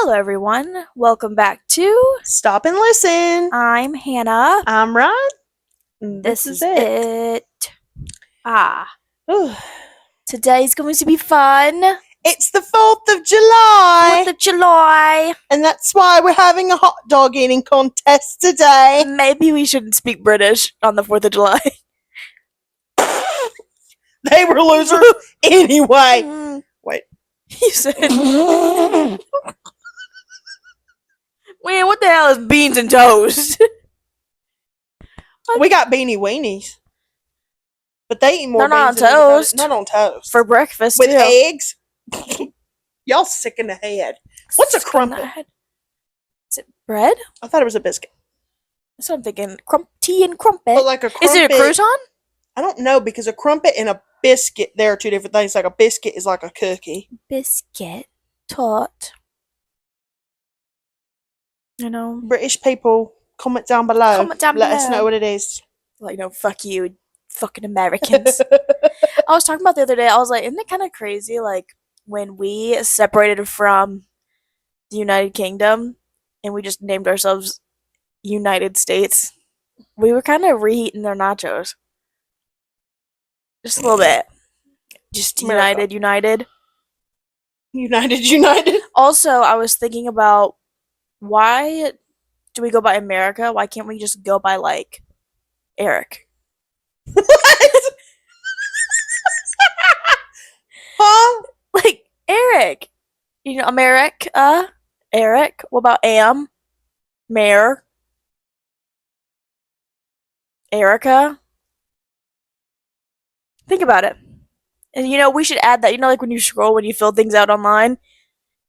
Hello, everyone. Welcome back to Stop and listen. I'm Hannah. I'm Rhyne. This is it. Ooh. Today's going to be fun. It's the 4th of July. 4th of July. And that's why we're having a hot dog eating contest today. Maybe we shouldn't speak British on the 4th of July. They were losers anyway. Wait. You said... Man, what the hell is beans and toast? We got beanie weenies. But they eat more They're not beans on than toast. Not on toast. For breakfast, with too. eggs. Y'all sick in the head. What's a crumpet? Is it bread? I thought it was a biscuit. That's what I'm thinking. Tea and crumpet. But like a crumpet, is it a crouton? I don't know, because a crumpet and a biscuit, there are two different things. Like a biscuit is like a cookie. Biscuit. Tart. You know, British people, comment down below. Let us know what it is. Like, no, fuck you, fucking Americans. I was talking about the other day, I was like, isn't it kind of crazy, like, when we separated from the United Kingdom, and we just named ourselves United States, we were kind of reheating their nachos. Just a little bit. Just America. United. United. Also, I was thinking about, why do we go by America? Why can't we just go by, like, Eric? What? Huh? Like, Eric. You know, America. Eric. What about Mayor? Erica. Think about it. And, you know, we should add that. You know, like when you scroll, when you fill things out online,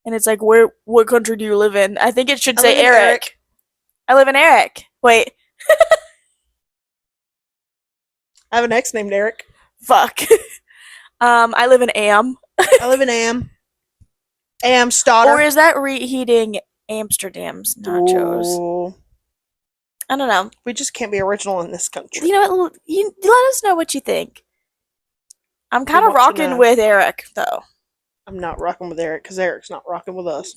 and it's like, what country do you live in? I think it should say Eric. I live in Eric. Wait. I have an ex named Eric. Fuck. I live in Am. I live in Amsterdam. Or is that reheating Amsterdam's nachos? Ooh. I don't know. We just can't be original in this country. You know what? You let us know what you think. I'm kind of rocking with Eric, though. I'm not rocking with Eric, because Eric's not rocking with us.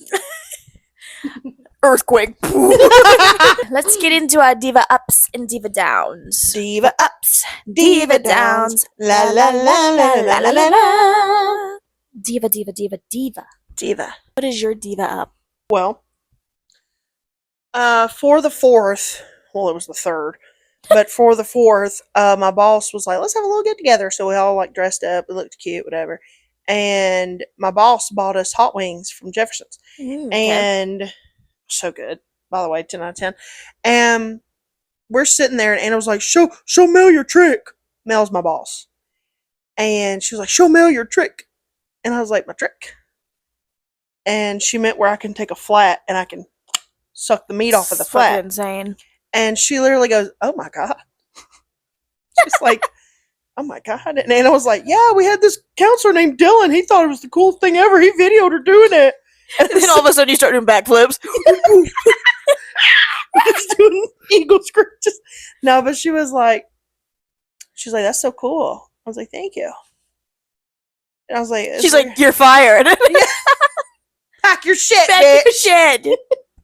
Earthquake. Let's get into our diva ups and diva downs. Diva ups, diva downs. La la la la la la la la. Diva. Diva. What is your diva up? Well, for the 4th, well, it was the 3rd, but for the 4th, my boss was like, let's have a little get together. So we all like dressed up, it looked cute, whatever. And my boss bought us hot wings from Jefferson's. Okay. And so good, by the way, 10 out of 10. And we're sitting there, and Anna was like, show Mel your trick. Mel's my boss. And she was like, show Mel your trick. And I was like, my trick? And she meant where I can take a flat and I can suck the meat off of the flat. Insane. And she literally goes, oh my God. She's like, oh my God. And Anna was like, yeah, we had this counselor named Dylan. He thought it was the coolest thing ever. He videoed her doing it. And then all of a sudden you start doing backflips. Just doing eagle screeches. No, but she was like, that's so cool. I was like, thank you. And I was like, she's like, you're fired. Pack your shit, Pack bitch. your shit.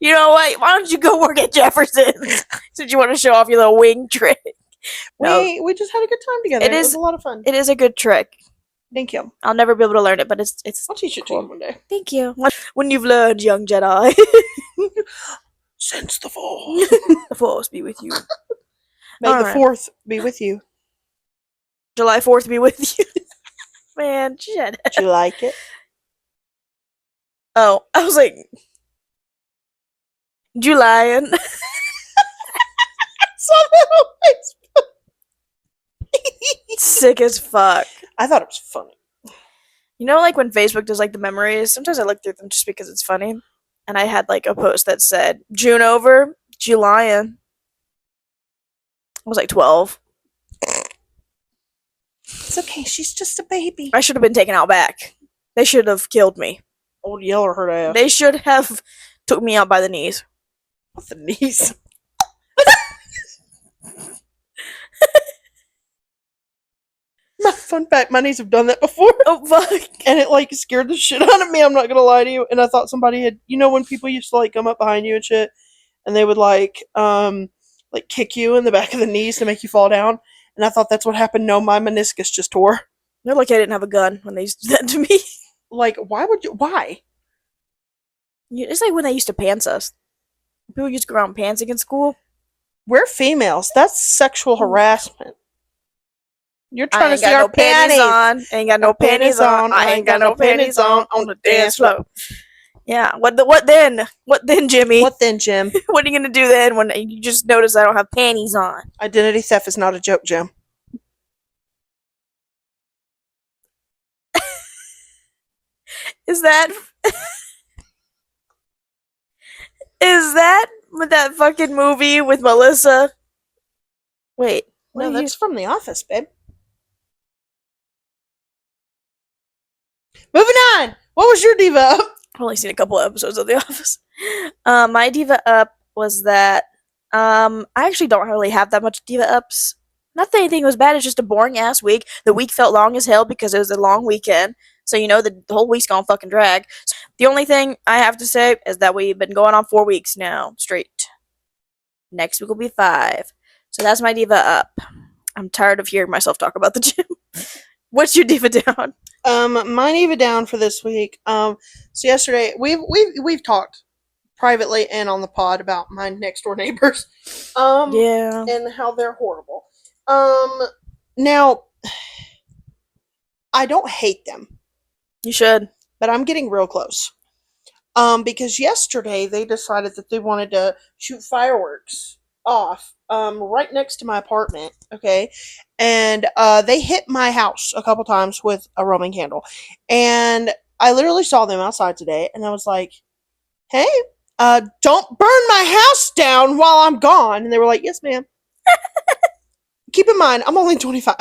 You know what? Why don't you go work at Jefferson's since you want to show off your little wing trick? No. We just had a good time together. It was a lot of fun. It is a good trick. Thank you. I'll never be able to learn it, but it's I'll teach it to you one day. Thank you. When you've learned, young Jedi. Since the Force. The Force be with you. May the 4th be with you. July 4th be with you. Man, shit. Did you like it? Oh, I was like, July. Sick as fuck. I thought it was funny. You know, like when Facebook does like the memories, sometimes I look through them just because it's funny. And I had like a post that said, June over, July. I was like 12. It's okay, she's just a baby. I should have been taken out back. They should have killed me. Old Yeller her ass. They should have took me out by the knees. With the knees? My Fun fact, my knees have done that before. Oh fuck. And it like scared the shit out of me, I'm not gonna lie to you. And I thought somebody had, when people used to like come up behind you and shit, and they would like kick you in the back of the knees to make you fall down. And I thought that's what happened. No, my meniscus just tore. They're like I didn't have a gun when they used to do that to me. Like, why would you? Why? It's like when they used to pants us. People used to go around pantsing in school. We're females. That's sexual harassment. You're I trying to ain't see got our no panties panties. on. Ain't got no panties on. I ain't got no panties on the dance floor. Yeah. What then? What then, Jimmy? What then, Jim? What are you gonna do then when you just notice I don't have panties on? Identity theft is not a joke, Jim. Is that is that with that fucking movie with Melissa? Wait. No, that's from The Office, babe. Moving on. What was your diva up? I've only seen a couple of episodes of The Office. My diva up was that I actually don't really have that much diva ups. Not that anything was bad, it's just a boring ass week. The week felt long as hell because it was a long weekend. So the whole week's gonna fucking drag. The only thing I have to say is that we've been going on 4 weeks now, straight. Next week will be 5. So that's my diva up. I'm tired of hearing myself talk about the gym. What's your diva down? My diva down for this week. So yesterday we've talked privately and on the pod about my next door neighbors. Yeah. And how they're horrible. Now I don't hate them. You should. But I'm getting real close. Because yesterday they decided that they wanted to shoot fireworks off right next to my apartment, okay? And they hit my house a couple times with a Roman candle. And I literally saw them outside today and I was like, "Hey, don't burn my house down while I'm gone." And they were like, "Yes, ma'am." Keep in mind, I'm only 25.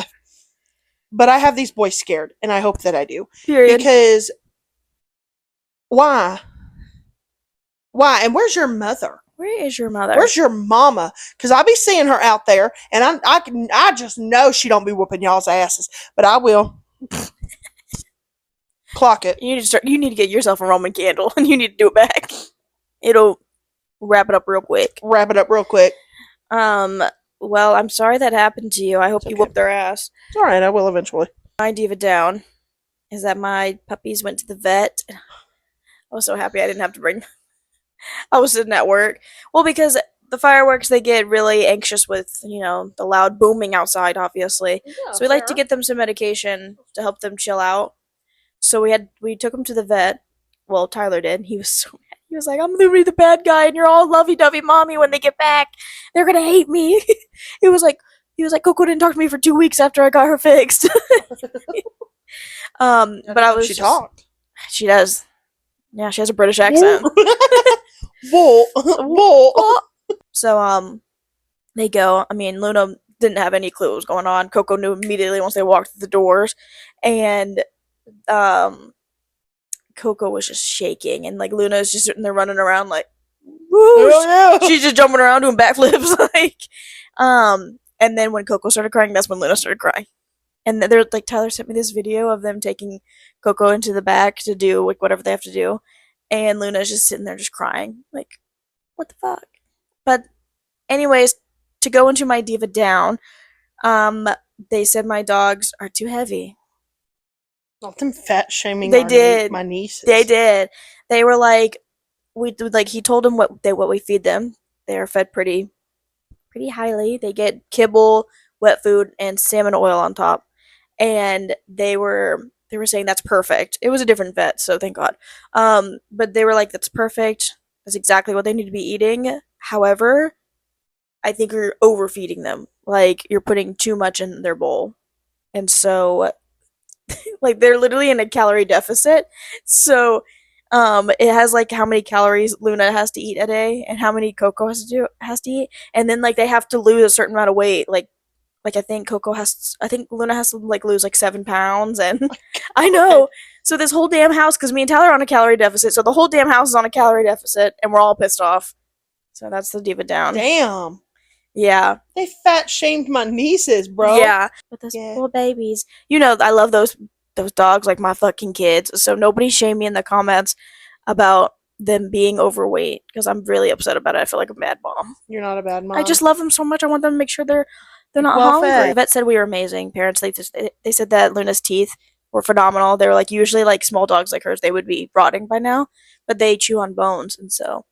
But I have these boys scared, and I hope that I do. Period. Because why? Why? And where's your mother? Where is your mother? Where's your mama? Because I be seeing her out there, and I just know she don't be whooping y'all's asses, but I will. Clock it. You need to get yourself a Roman candle, and you need to do it back. It'll wrap it up real quick. Wrap it up real quick. Well, I'm sorry that happened to you. I hope you whoop their ass. It's alright, I will eventually. My diva down is that my puppies went to the vet. I was so happy I didn't have to bring. I was sitting at work. Well, because the fireworks, they get really anxious with, the loud booming outside, obviously. Yeah, so we like to get them some medication to help them chill out. So we took them to the vet. Well, Tyler did. He was so mad. He was like, "I'm gonna be the bad guy, and you're all lovey-dovey, mommy. When they get back, they're gonna hate me." He was like, "Coco didn't talk to me for 2 weeks after I got her fixed." But I was. She talked. She does. Yeah, she has a British accent. Bull. So they go. I mean, Luna didn't have any clue what was going on. Coco knew immediately once they walked through the doors, and Coco was just shaking, and like Luna is just sitting there running around like, woo! She's just jumping around doing backflips, and then when Coco started crying, that's when Luna started crying. And they're like, Tyler sent me this video of them taking Coco into the back to do like whatever they have to do, and Luna's just sitting there just crying, like, what the fuck? But anyways, to go into my diva down, they said my dogs are too heavy. Not them fat shaming. They did. My nieces. They did. They were like, he told them what we feed them. They are fed pretty highly. They get kibble, wet food, and salmon oil on top. And they were saying that's perfect. It was a different vet, so thank God. But they were like, that's perfect. That's exactly what they need to be eating. However, I think you're overfeeding them. Like, you're putting too much in their bowl. And so like they're literally in a calorie deficit. So it has like how many calories Luna has to eat a day and how many Coco has to eat, and then like they have to lose a certain amount of weight. Like I think Luna has to like lose like 7 pounds, and I know. So this whole damn house, because me and Tyler are on a calorie deficit, so the whole damn house is on a calorie deficit, and we're all pissed off. So that's the diva down. Damn. Yeah. They fat shamed my nieces, bro. Yeah. But those Yeah. poor babies. I love those dogs like my fucking kids. So nobody shame me in the comments about them being overweight because I'm really upset about it. I feel like a bad mom. You're not a bad I mom. just love them so much. I want them to make sure they're not Well hungry. fed. The vet said we were amazing parents. They said that Luna's teeth were phenomenal. They were like usually like small dogs like hers, they would be rotting by now, but they chew on bones, and so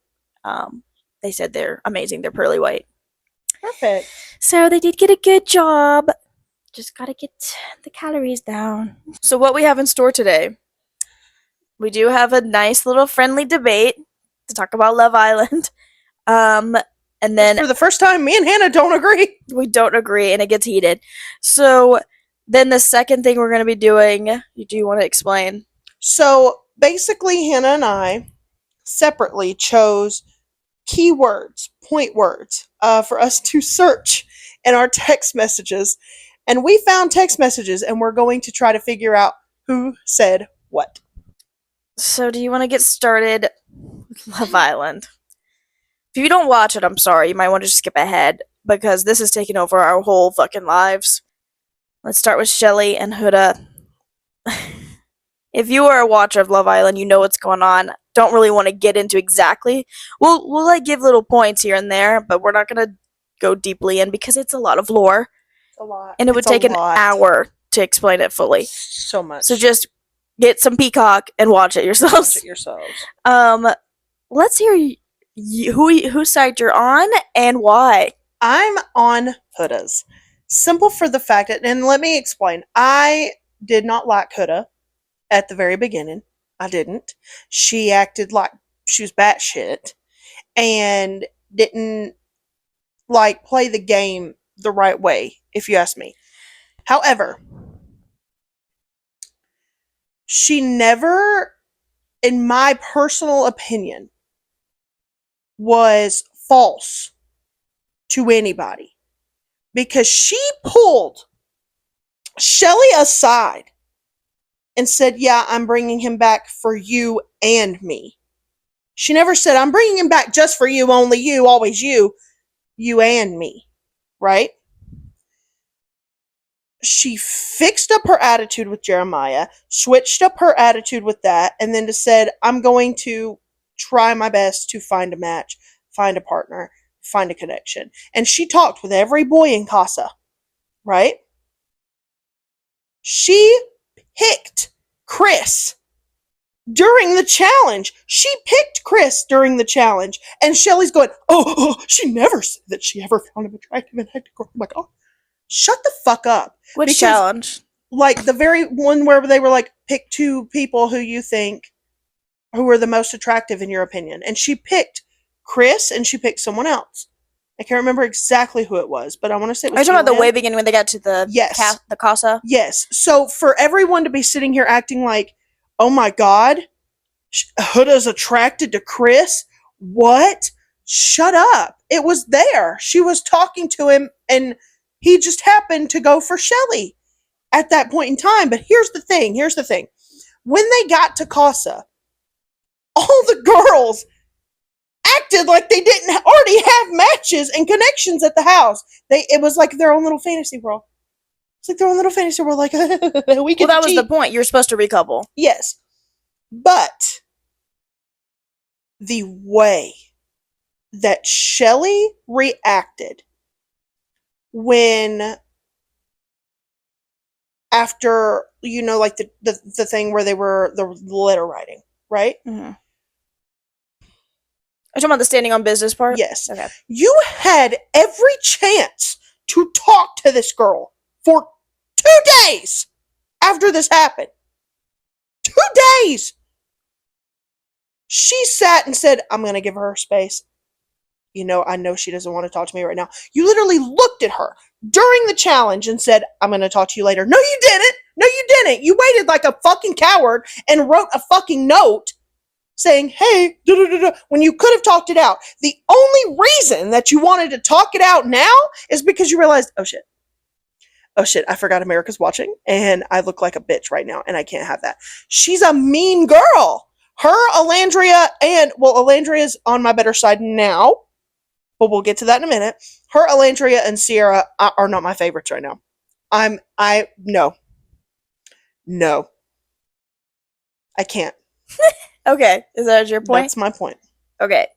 um, they said they're amazing. They're pearly white. Perfect. So they did get a good job. Just gotta get the calories down. So what we have in store today? We do have a nice little friendly debate to talk about Love Island. Um, and then For the first time, me and Hannah don't agree. we don't agree and it gets heated. So then the second thing we're going to be doing, you do want to explain? So basically, Hannah and I separately chose keywords, point words, for us to search in our text messages. And we found text messages, and we're going to try to figure out who said what. So do you want to get started with Love Island? If you don't watch it, I'm sorry. You might want to just skip ahead because this is taking over our whole fucking lives. Let's start with Chelley and Huda. If you are a watcher of Love Island, you know what's going on. Don't really want to get into exactly. We'll like give little points here and there, but we're not gonna go deeply in because it's a lot of lore, A lot. and it would take an hour to explain it fully. So much. So just get some Peacock and watch it yourselves. Watch it yourselves. Let's hear whose side you're on and why. I'm on Huda's. Simple for the fact that, and let me explain. I did not like Huda at the very beginning. I didn't. She acted like she was batshit and didn't like play the game the right way, if you ask me. However, she never, in my personal opinion, was false to anybody because she pulled Chelley aside and said, "Yeah, I'm bringing him back for you and me." She never said, "I'm bringing him back just for you, only you, always you and me." Right? She fixed up her attitude with Jeremiah, switched up her attitude with that, and then just said, "I'm going to try my best to find a match, find a partner, find a connection." And she talked with every boy in Casa, right? She picked Chris during the challenge. She picked Chris during the challenge. And Chelley's going, she never said that she ever found him attractive and had to go. I'm like, oh, shut the fuck up. Which challenge? Like the very one where they were like, pick two people who you think who are the most attractive in your opinion. And she picked Chris and she picked someone else. I can't remember exactly who it was, but I want to say it was. Are you talking about the way beginning when they got to the the casa? Yes. So for everyone to be sitting here acting like, oh my god, Huda's attracted to Chris? What? Shut up. It was there. She was talking to him and he just happened to go for Chelley at that point in time. But here's the thing. When they got to Casa, all the girls acted like they didn't already have matches and connections at the house. It was like their own little fantasy world. It's like their own little fantasy world. Like, we can. Well, that was the point. You're supposed to recouple. Yes. But the way that Chelley reacted when after, like the thing where they were the letter writing, right? Mm-hmm. Are you talking about the standing on business part? Yes. Okay. You had every chance to talk to this girl for 2 days after this happened. 2 days! She sat and said, "I'm going to give her space. I know she doesn't want to talk to me right now." You literally looked at her during the challenge and said, "I'm going to talk to you later." No, you didn't. No, you didn't. You waited like a fucking coward and wrote a fucking note saying, "Hey," when you could have talked it out. The only reason that you wanted to talk it out now is because you realized, oh shit, I forgot America's watching and I look like a bitch right now and I can't have that. She's a mean girl. Her, Olandria, Olandria's on my better side now. but we'll get to that in a minute. Her, Olandria, and Cierra are not my favorites right now. No, no, I can't. Okay, is that your point? That's my point. Okay.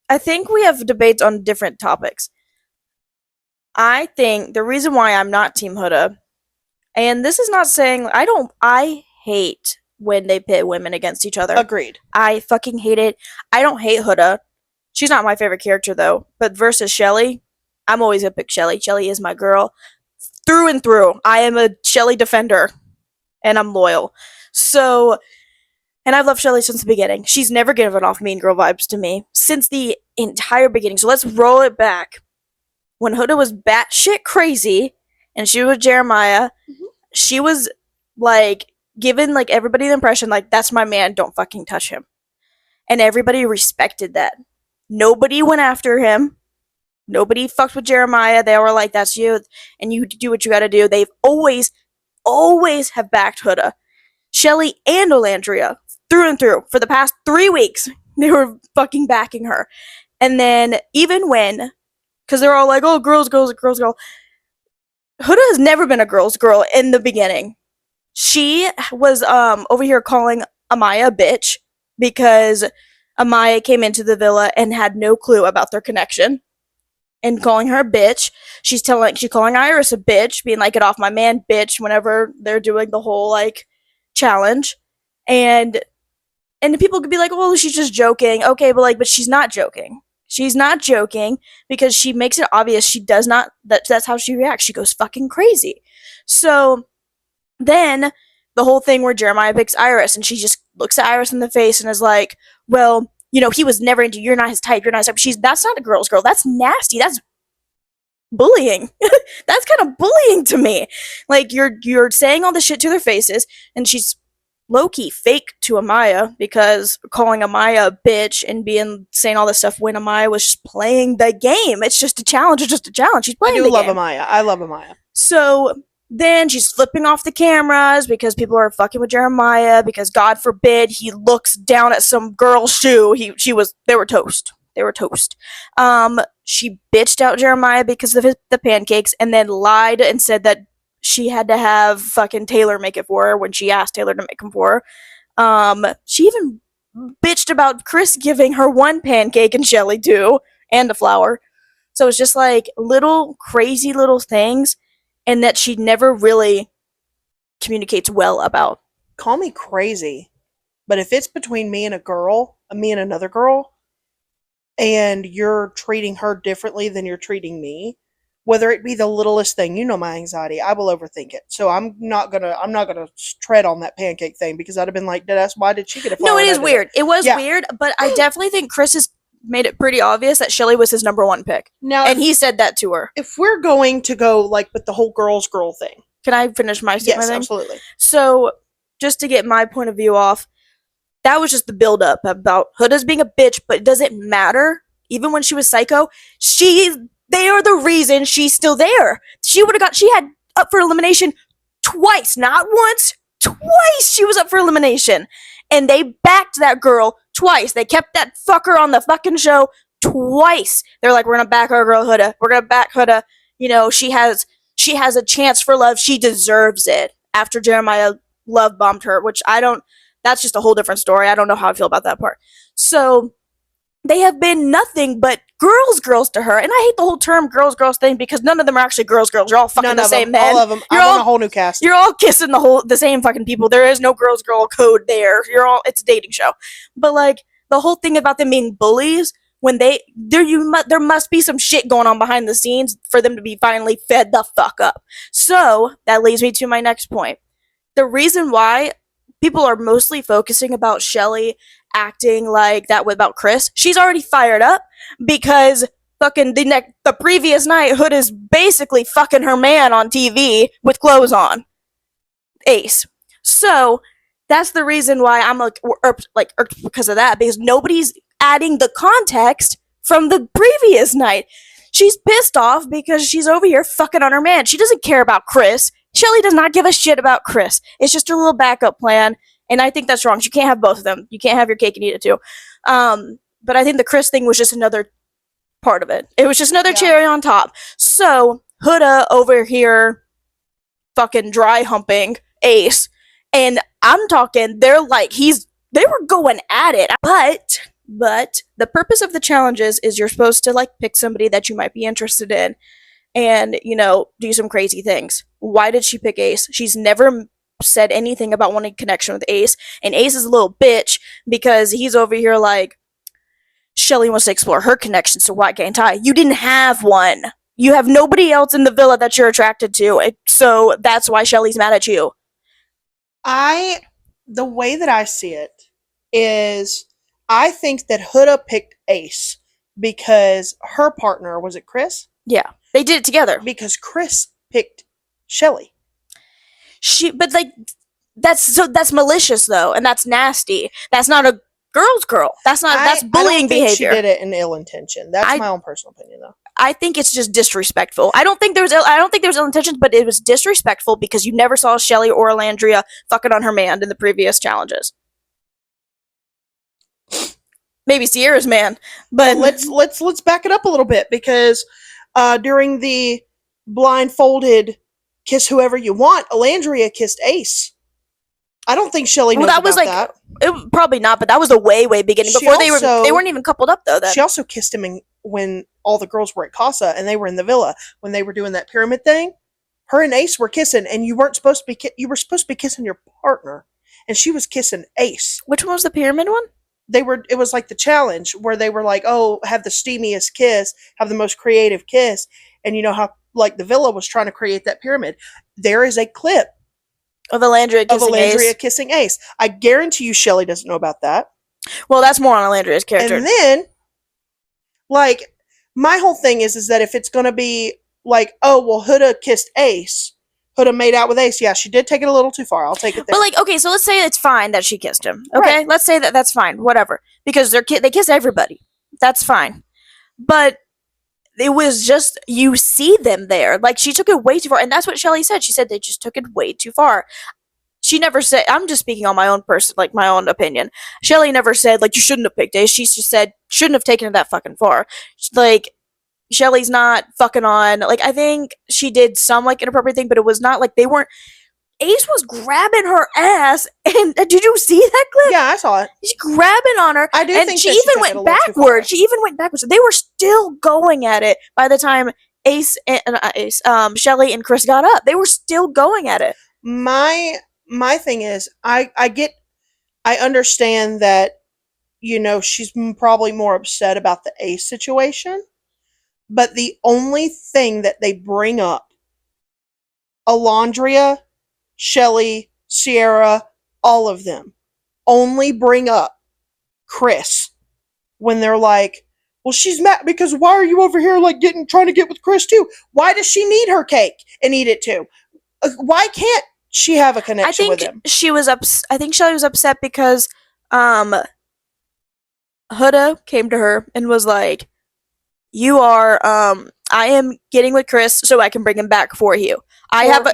I think we have debates on different topics. I think the reason why I'm not Team Huda, and this is not saying I hate when they pit women against each other. Agreed. I fucking hate it. I don't hate Huda. She's not my favorite character though. But versus Chelley, I'm always gonna pick Chelley. Chelley is my girl. Through and through. I am a Chelley defender. And I'm loyal. So, and I've loved Chelley since the beginning. She's never given off mean girl vibes to me. Since the entire beginning. So let's roll it back. When Huda was batshit crazy and she was Jeremiah, she was like giving like everybody the impression like that's my man, don't fucking touch him. And everybody respected that. Nobody went after him. Nobody fucked with Jeremiah. They were like, that's you, and you do what you gotta do. They've always have backed Huda. Chelley and Olandria, through and through. For the past 3 weeks, they were fucking backing her. And then, even when, because they're all like, oh, girls, girls, girls, girl. Huda has never been a girl's girl in the beginning. She was over here calling Amaya a bitch because Amaya came into the villa and had no clue about their connection. And calling her a bitch. She's calling Iris a bitch, being like, get off my man, bitch, whenever they're doing the whole like challenge. And people could be like, well, she's just joking. Okay, but she's not joking. She's not joking because she makes it obvious she does not that's how she reacts. She goes fucking crazy. So then the whole thing where Jeremiah picks Iris and she just looks at Iris in the face and is like, well, you know, he was never into you. You're not his type. You're not his type. That's not a girl's girl. That's nasty. That's bullying. That's kind of bullying to me. Like you're saying all this shit to their faces, and she's low-key fake to Amaya because calling Amaya a bitch and saying all this stuff when Amaya was just playing the game. It's just a challenge. It's just a challenge. She's playing the game. I do love Amaya. I love Amaya. So then she's flipping off the cameras because people are fucking with Jeremiah because God forbid he looks down at some girl's shoe. They were toast. They were toast. She bitched out Jeremiah because of the pancakes and then lied and said that she had to have fucking Taylor make it for her when she asked Taylor to make them for her. She even bitched about Chris giving her one pancake and Chelley too, and a flower. So it's just like little crazy little things, and that she never really communicates well about. Call me crazy, but if it's between me and another girl, and you're treating her differently than you're treating me, whether it be the littlest thing, you know my anxiety, I will overthink it. So I'm not gonna tread on that pancake thing because I'd have been like, why did she get a flower? No, it is weird. It was weird, but I definitely think Chris has made it pretty obvious that Chelley was his number one pick. Now, and he said that to her. If we're going to go like with the whole girls girl thing. Can I finish my statement? Yes, absolutely. So, just to get my point of view off, that was just the build up about Huda's being a bitch, but it doesn't matter. Even when she was psycho, they are the reason she's still there. She had up for elimination twice, not once, twice she was up for elimination. And they backed that girl twice. They kept that fucker on the fucking show twice. They're like, we're gonna back our girl Huda. We're gonna back Huda. You know, she has a chance for love. She deserves it. After Jeremiah love bombed her, which that's just a whole different story. I don't know how I feel about that part. So they have been nothing but girls to her. And I hate the whole term girls thing because none of them are actually girls. You're all fucking the same men. All of them. I want a whole new cast. You're all kissing the same fucking people. There is no girl code there. It's a dating show. But like the whole thing about them being bullies, when there must be some shit going on behind the scenes for them to be finally fed the fuck up. So that leads me to my next point. The reason why people are mostly focusing about Chelley acting like that about Chris, she's already fired up because fucking the previous night, Hood is basically fucking her man on TV with clothes on. Ace. So that's the reason why I'm irked because of that, because nobody's adding the context from the previous night. She's pissed off because she's over here fucking on her man. She doesn't care about Chris. Chelley does not give a shit about Chris. It's just a little backup plan, and I think that's wrong. You can't have both of them. You can't have your cake and eat it too. But I think the Chris thing was just another part of it. It was just another Yeah. cherry on top. So Huda over here fucking dry humping Ace, and I'm talking they're like they were going at it. But the purpose of the challenges is you're supposed to like pick somebody that you might be interested in and, do some crazy things. Why did she pick Ace? She's never said anything about wanting connection with Ace, and Ace is a little bitch because he's over here like, Chelley wants to explore her connections to White Gang Tai. You didn't have one. You have nobody else in the villa that you're attracted to, so that's why Chelley's mad at you. I the way that I see it is I think that Huda picked Ace because her partner was it Chris? Yeah, they did it together. Because Chris picked Chelley. But like, that's malicious though, and that's nasty. That's not a girl's girl. That's bullying I don't think behavior. She did it in ill intention. That's my own personal opinion, though. I think it's just disrespectful. I don't think there was ill intentions, but it was disrespectful because you never saw Chelley or Olandria fucking on her man in the previous challenges. Maybe Cierra's man, but let's back it up a little bit because during the blindfolded kiss whoever you want, Olandria kissed Ace. I don't think Chelley knows about that. It, probably not, but that was the way beginning before they weren't even coupled up though. Then she also kissed him when all the girls were at Casa and they were in the villa when they were doing that pyramid thing. Her and Ace were kissing, and you weren't supposed to be. You were supposed to be kissing your partner, and she was kissing Ace. Which one was the pyramid one? It was like the challenge where they were like, oh, have the steamiest kiss, have the most creative kiss, and you know how like the villa was trying to create that pyramid. There is a clip of Olandria kissing Ace. I guarantee you Chelley doesn't know about that. Well, that's more on Olandria's character. And then, like, my whole thing is that if it's going to be like, oh, well, Huda kissed Ace, Huda made out with Ace, yeah, she did take it a little too far. I'll take it there. But, like, okay, so let's say it's fine that she kissed him, okay? Right. Let's say that's fine, whatever. Because they kiss everybody. That's fine. But it was just, you see them there. Like, she took it way too far. And that's what Chelley said. She said they just took it way too far. She never said, I'm just speaking on my own my own opinion. Chelley never said, like, you shouldn't have picked Ace. She just said, shouldn't have taken it that fucking far. Like, Chelley's not fucking on, like, I think she did some, like, inappropriate thing, but it was not, like, they weren't, Ace was grabbing her ass, and did you see that clip? Yeah, I saw it. She's grabbing on her, I do and think she even went backwards. She even went backwards. They were still going at it by the time Chelley and Chris got up. They were still going at it. My thing is, I understand that, you know, she's probably more upset about the Ace situation, but the only thing that they bring up, Olandria, Chelley, Cierra, all of them, only bring up Chris when they're like, well, she's mad because why are you over here like trying to get with Chris too? Why does she need her cake and eat it too? Why can't she have a connection with him? I think Chelley was upset because Huda came to her and was like, you are I am getting with Chris so I can bring him back for you.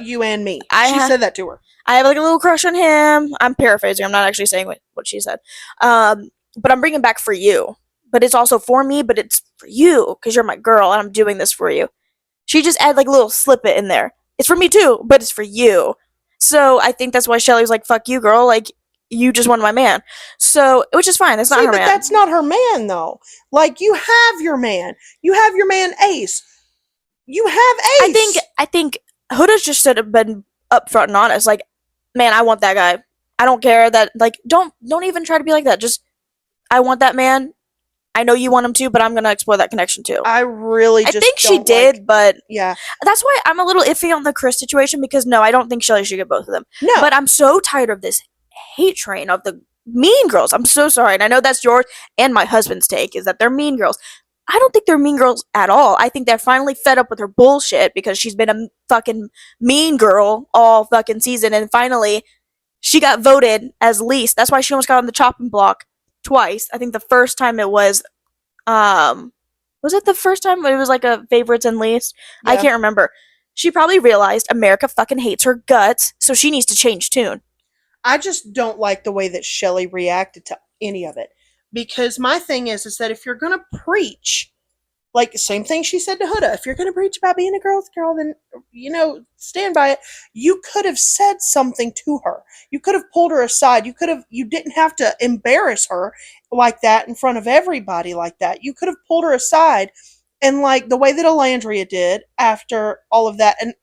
You and me. She said that to her. I have like a little crush on him. I'm paraphrasing. I'm not actually saying what she said. But I'm bringing back for you. But it's also for me, but it's for you because you're my girl and I'm doing this for you. She just added like a little snippet in there. It's for me too, but it's for you. So I think that's why Chelley was like, fuck you, girl. Like, you just won my man. So, which is fine. That's not her man. That's not her man, though. Like, you have your man. You have your man, Ace. You have Ace. I think Huda just should have been upfront and honest. Like, man, I want that guy. I don't care that, like, don't even try to be like that. Just, I want that man. I know you want him too, but I'm gonna explore that connection too. I think she did, but yeah, that's why I'm a little iffy on the Chris situation because no, I don't think Chelley should get both of them. No, but I'm so tired of this hate train of the mean girls. I'm so sorry, and I know that's yours and my husband's take is that they're mean girls. I don't think they're mean girls at all. I think they're finally fed up with her bullshit because she's been a fucking mean girl all fucking season, and finally she got voted as least. That's why she almost got on the chopping block twice. I think the first time it was it the first time it was like a favorites and least? Yeah. I can't remember. She probably realized America fucking hates her guts, so she needs to change tune. I just don't like the way that Chelley reacted to any of it. Because my thing is that if you're gonna preach Like, same thing she said to Huda. If you're going to preach about being a girl's girl, then, stand by it. You could have said something to her. You could have pulled her aside. You didn't have to embarrass her like that in front of everybody like that. You could have pulled her aside and, like, the way that Olandria did after all of that. And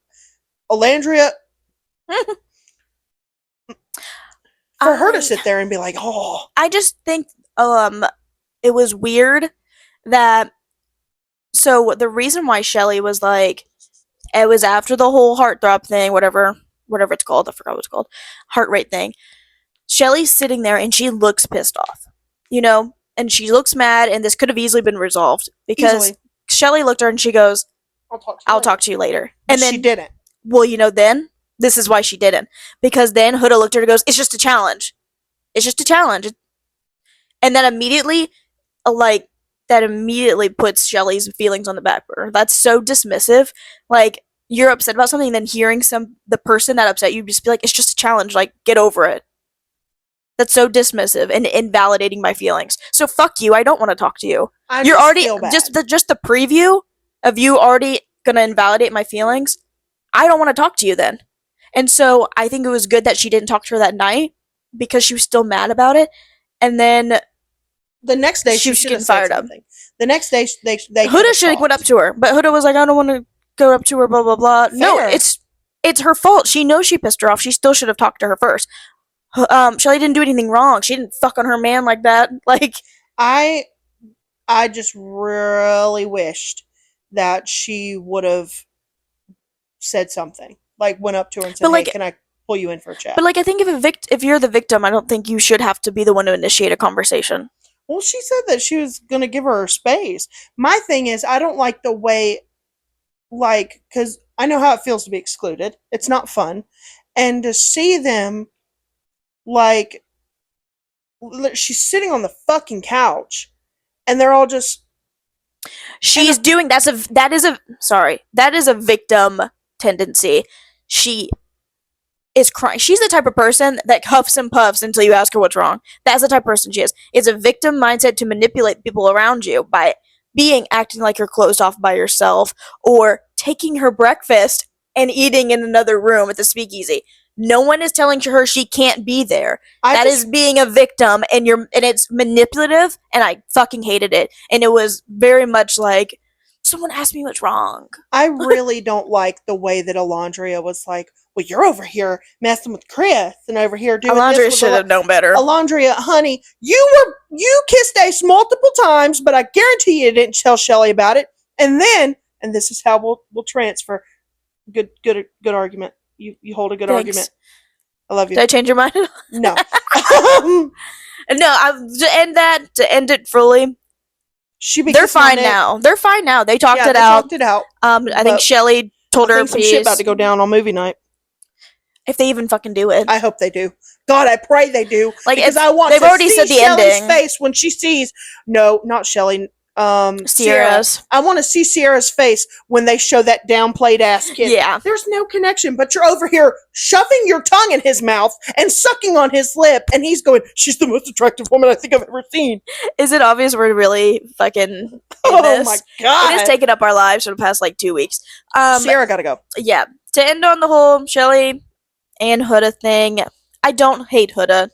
Olandria, for her to I sit there and be like, oh, I just think it was weird that so the reason why Chelley was like it was after the whole heartthrob thing, whatever it's called, I forgot what it's called, heart rate thing. Chelley's sitting there and she looks pissed off, and she looks mad, and this could have easily been resolved because easily. Chelley looked at her and she goes, I'll talk to you "I'll later. talk to you later," But and she then didn't. well, then this is why she didn't because then Huda looked at her and goes, "It's just a challenge. It's just a challenge," and then immediately, like that immediately puts Shelley's feelings on the back burner. That's so dismissive. Like you're upset about something, and then hearing the person that upset you just be like, "It's just a challenge. Like get over it." That's so dismissive and invalidating my feelings. So fuck you. I don't want to talk to you. I You're just already feel bad. just the preview of you already gonna invalidate my feelings. I don't want to talk to you then. And so I think it was good that she didn't talk to her that night because she was still mad about it. And then The next day she she was should have getting said fired up. something. The next day they could Huda have should have went up talked. to her, but Huda was like, "I don't want to go up to her." Blah blah blah. No, Fair. it's her fault. She knows she pissed her off. She still should have talked to her first. Chelley didn't do anything wrong. She didn't fuck on her man like that. Like I I just really wished that she would have said something. Like went up to her and said, but "Hey, like can I pull you in for a chat?" but like I think if you're the victim, I don't think you should have to be the one to initiate a conversation. Well, she said that she was going to give her space. My thing is, I don't like the way, like, because I know how it feels to be excluded. It's not fun. And to see them, like, she's sitting on the fucking couch and they're all just. She's doing that is a victim tendency. She is crying. She's the type of person that huffs and puffs until you ask her what's wrong. That's the type of person she is. It's a victim mindset to manipulate people around you by acting like you're closed off by yourself or taking her breakfast and eating in another room at the speakeasy. No one is telling her she can't be there. That is being a victim, and it's manipulative, and I fucking hated it. And it was very much like someone asked me what's wrong. I really don't like the way that Olandria was like, "Well, you're over here messing with Chris and over here doing Alondra this." should have known better. Alondria, honey, you kissed Ace multiple times, but I guarantee you didn't tell Chelley about it. And then, and this is how we'll transfer. Good argument. You hold a good Thanks. argument. I love you. Did I change your mind? No. No, to end it fully. They're fine now. They're fine now. They talked it out. Talked it out. I think Chelley told her some shit about to go down on movie night. If they even fucking do it. I hope they do. God, I pray they do. Like, because I want they've to already see said the Shelley's ending. face when she sees not Chelley. Cierra's. I want to see Cierra's face when they show that downplayed ass kid. Yeah. There's no connection, but you're over here shoving your tongue in his mouth and sucking on his lip, and he's going, "She's the most attractive woman I think I've ever seen." Is it obvious we're really fucking Oh this? my god. It has taken up our lives for the past like 2 weeks. Cierra gotta go. Yeah. To end on the whole Chelley and Huda thing, I don't hate Huda.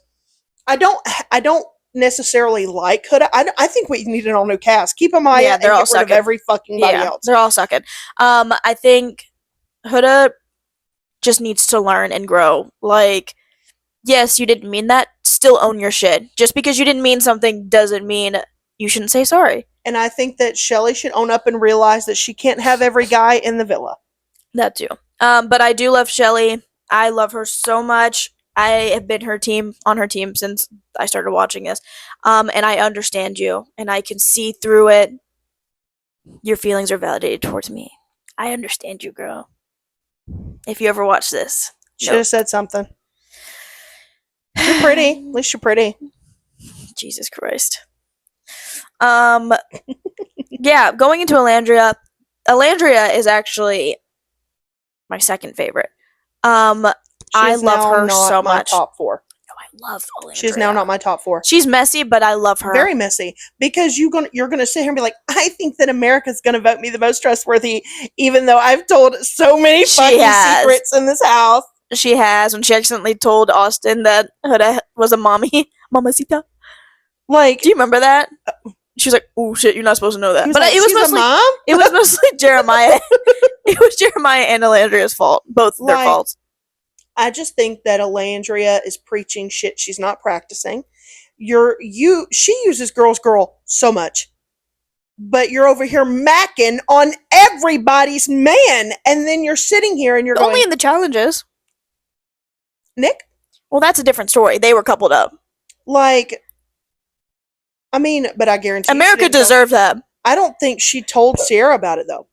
I don't necessarily like Huda. I think we need an all new cast. Keep them Yeah, they're and all get rid of sucking. every fucking body else. They're all sucking. I think Huda just needs to learn and grow. Like, yes, you didn't mean that. Still own your shit. Just because you didn't mean something doesn't mean you shouldn't say sorry. And I think that Chelley should own up and realize that she can't have every guy in the villa. That too. But I do love Chelley. I love her so much. I have been on her team since I started watching this. And I understand you, and I can see through it. Your feelings are validated towards me. I understand you, girl. If you ever watch this. Should have said something. You're pretty. At least you're pretty. Jesus Christ. Yeah, going into Olandria. Olandria is actually my second favorite. I love her so much. Top 4. No, I love She's now Olandria. not my top 4. She's messy, but I love her. Very messy, because you're gonna sit here and be like, I think that America's gonna vote me the most trustworthy, even though I've told so many fucking secrets in this house. She has, when she accidentally told Austin that Huda was a mommy, mamacita. Like, do you remember that? She was like, "Oh shit, you're not supposed to know that." But like, it was mostly mom. It was mostly Jeremiah. It was Jeremiah and Olandria's fault. Both their faults. I just think that Olandria is preaching shit she's not practicing. She uses girl so much, but you're over here macking on everybody's man, and then you're sitting here and you're only in the challenges. Nick? Well, that's a different story. They were coupled up. Like, I mean, but I guarantee America deserved that. I don't think she told Cierra about it, though.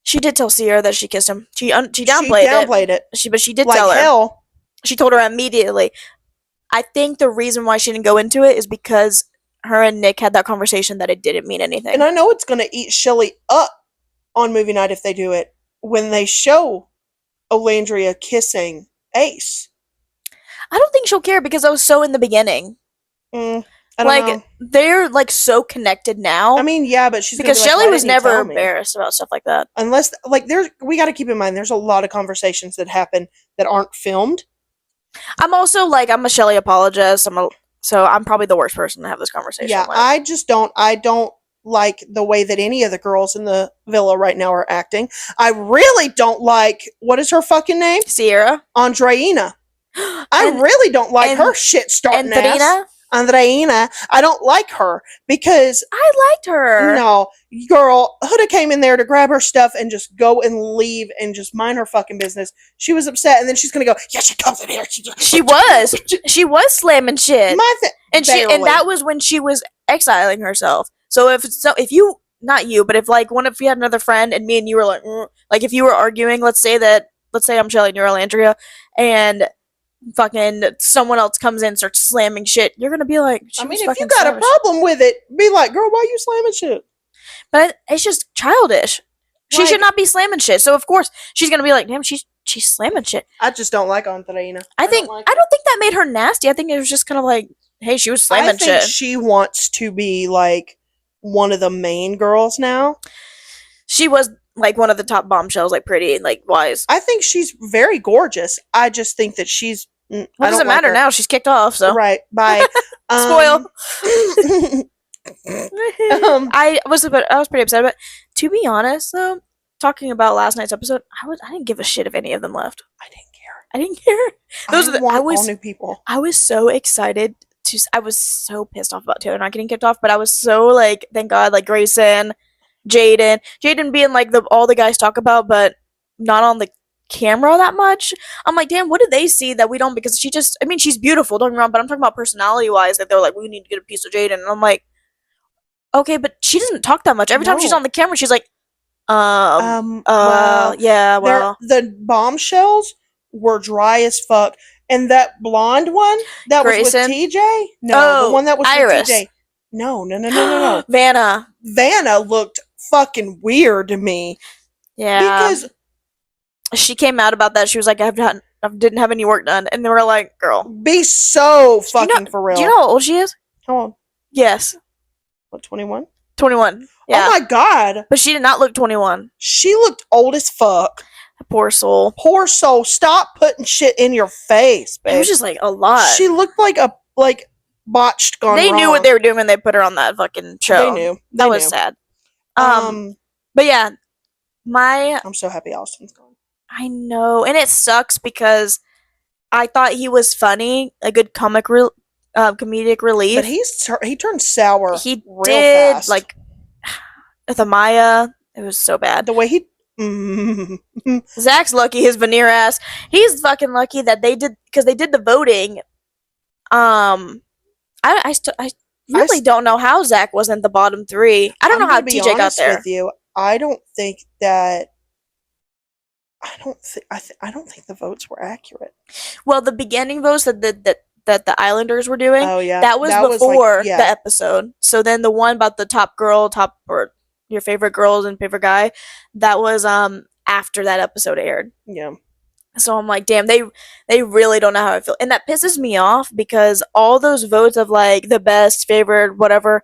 She did tell Cierra that she kissed him. She downplayed it. But she did tell her. Hell. She told her immediately. I think the reason why she didn't go into it is because her and Nick had that conversation that it didn't mean anything. And I know it's going to eat Chelley up on movie night if they do it. When they show Olandria kissing Ace. I don't think she'll care because I was so in the beginning. I don't know. They're like so connected now. I mean, yeah, but she's because Chelley was never embarrassed about stuff like that. Unless, we got to keep in mind, there's a lot of conversations that happen that aren't filmed. I'm also I'm a Chelley apologist. So I'm probably the worst person to have this conversation with. I don't like the way that any of the girls in the villa right now are acting. I really don't like, what is her fucking name? Cierra. Andreina. I really don't like her shit starting ass. Andreina. I don't like her because I liked her. No, girl, Huda came in there to grab her stuff and just go and leave and just mind her fucking business. She was upset, and then she's gonna go, yeah, she comes in here. She was slamming shit. And that was when she was exiling herself. So if you, not you, but if if you had another friend and me and you were like if you were arguing, let's say I'm Chelley and you're Olandria, and fucking someone else comes in and starts slamming shit, you're gonna be like, I mean, if you got a problem with it, be like, girl, why are you slamming shit? But it's just childish. She should not be slamming shit. So of course she's gonna be like, damn, she's slamming shit. I just don't like Andreina. I don't think that made her nasty. I think it was just kind of like, hey, she was slamming shit. I think she wants to be like one of the main girls now. She was one of the top bombshells, pretty and wise. I think she's very gorgeous. I just think that she's. What does it matter now? She's kicked off, so right. Bye. Spoil. I was pretty upset about it. To be honest, though, talking about last night's episode, I didn't give a shit if any of them left. I didn't care. I was all new people. I was so excited I was so pissed off about Taylor not getting kicked off, but I was so thank God, Grayson, Jaden being all the guys talk about, but not on the camera that much. I'm like, damn, what did they see that we don't? Because she's beautiful, don't get me wrong, but I'm talking about personality wise, that they're like, we need to get a piece of Jaden, and I'm like, okay, but she doesn't talk that much. Every time she's on the camera, she's like, yeah, well, the bombshells were dry as fuck, and that blonde one that was with TJ, the one that was Iris. with TJ, no. Vanna looked fucking weird to me. Yeah, because she came out about that. She was like, I didn't have any work done, and they were like, girl, be so fucking for real. Do you know how old she is? How old? Yes. What, 21? 21. Yeah. Oh my God. But she did not look 21. She looked old as fuck. Poor soul. Stop putting shit in your face, babe. It was just a lot. She looked like a botched gone They wrong. knew what they were doing when they put her on that fucking show. They knew. That was sad. But yeah, I'm so happy Austin's gone. I know, and it sucks because I thought he was funny, a good comedic relief. But he turned sour. He real did fast. With Amaya. It was so bad. The way he. Zach's lucky, his veneer ass. He's fucking lucky that they did, because they did the voting. I really don't know how Zach wasn't the bottom 3. I don't know how TJ got there. With you, I don't think that. I don't think the votes were accurate. Well, the beginning votes that the Islanders were doing. Oh yeah, that was before the episode. So then the one about the top or your favorite girls and favorite guy, that was after that episode aired. Yeah. So I'm like, damn, they really don't know how I feel, and that pisses me off because all those votes of like the best, favorite, whatever,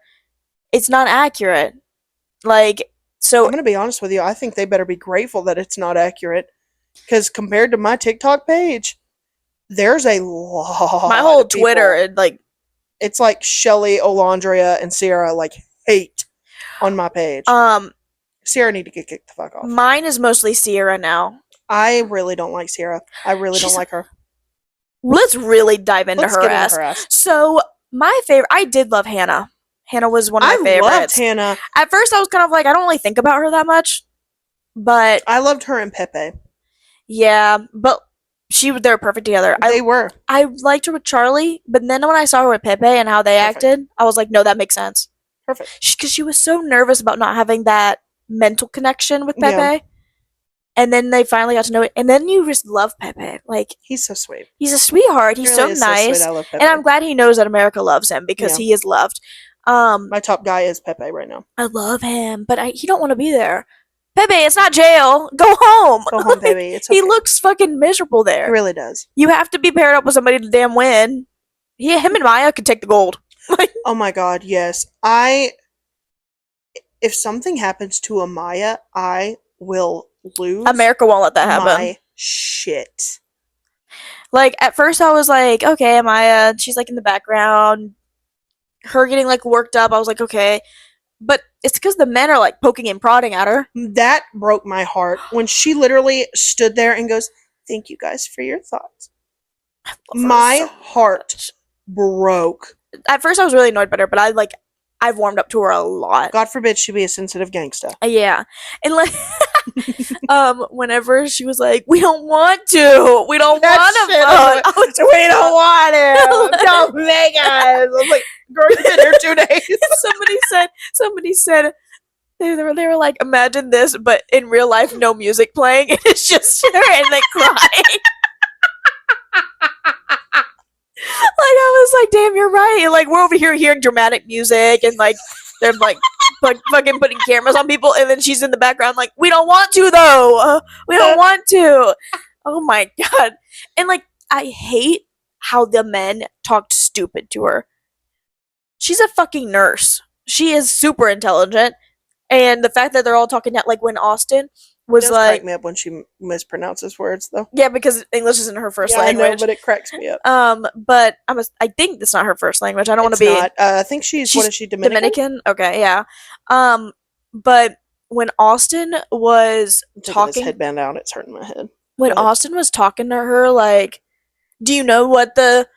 it's not accurate. Like, so I'm gonna be honest with you. I think they better be grateful that it's not accurate, because compared to my TikTok page, there's a my lot whole of Twitter, people. it, like, It's like Chelley, Olandria, and Cierra like hate on my page. um, Cierra need to get kicked the fuck off. mine is mostly Cierra now. I really don't like Cierra. I really don't She's like her. Let's really dive into Let's her get into ass. her ass. So my favorite, I did love Hannah. Hannah was one of my I loved favorites. Hannah. At first, I was kind of like, I don't really think about her that much, but I loved her and Pepe. yeah, but they were perfect together. They were I liked her with Charlie, but then when I saw her with Pepe and how they perfect. acted, I was like, no, that makes sense. Perfect. Because she was so nervous about not having that mental connection with Pepe. Yeah. And then they finally got to know it. And then you just love Pepe. Like, He's so sweet. he's a sweetheart. He's He so really is so sweet. nice. I love Pepe. And I'm glad he knows that America loves him because Yeah. he is loved. My top guy is Pepe right now. I love him, but he don't want to be there. Pepe, it's not jail. Go home. Go home, baby. It's okay. He looks fucking miserable there. He really does. You have to be paired up with somebody to damn win. Yeah, him and Maya could take the gold. Oh my god, yes. If something happens to Amaya, I will lose America won't let that happen. my shit. Like, at first I was like, okay, Maya, she's like in the background. Her getting like worked up, I was like, okay. But it's because the men are like poking and prodding at her. That broke my heart when she literally stood there and goes, "Thank you guys for your thoughts." My so heart broke. At first I was really annoyed by her, but I've warmed up to her a lot. God forbid she be a sensitive gangsta. Yeah. And like whenever she was like, we don't want to. We don't want to vote. We don't want it. Don't make us. I was like, girl, you've been here 2 days. somebody said they were like, imagine this, but in real life no music playing, and it's just her and they crying. Like, I was like, damn, you're right. Like, we're over here hearing dramatic music and like they're like fucking putting cameras on people, and then she's in the background like, we don't want to though. We don't want to. Oh my god. And like, I hate how the men talked stupid to her. She's a fucking nurse. She is super intelligent, and the fact that they're all talking that, like when Austin was It does like, crack me up when she mispronounces words though. yeah, because English isn't her first language. I know, but it cracks me up. But I think that's not her first language. I don't want to be. Not. I think she's what is she, Dominican? Okay, yeah. But when Austin was talking, this headband out, it's hurting my head. when Austin was talking to her, like, do you know what the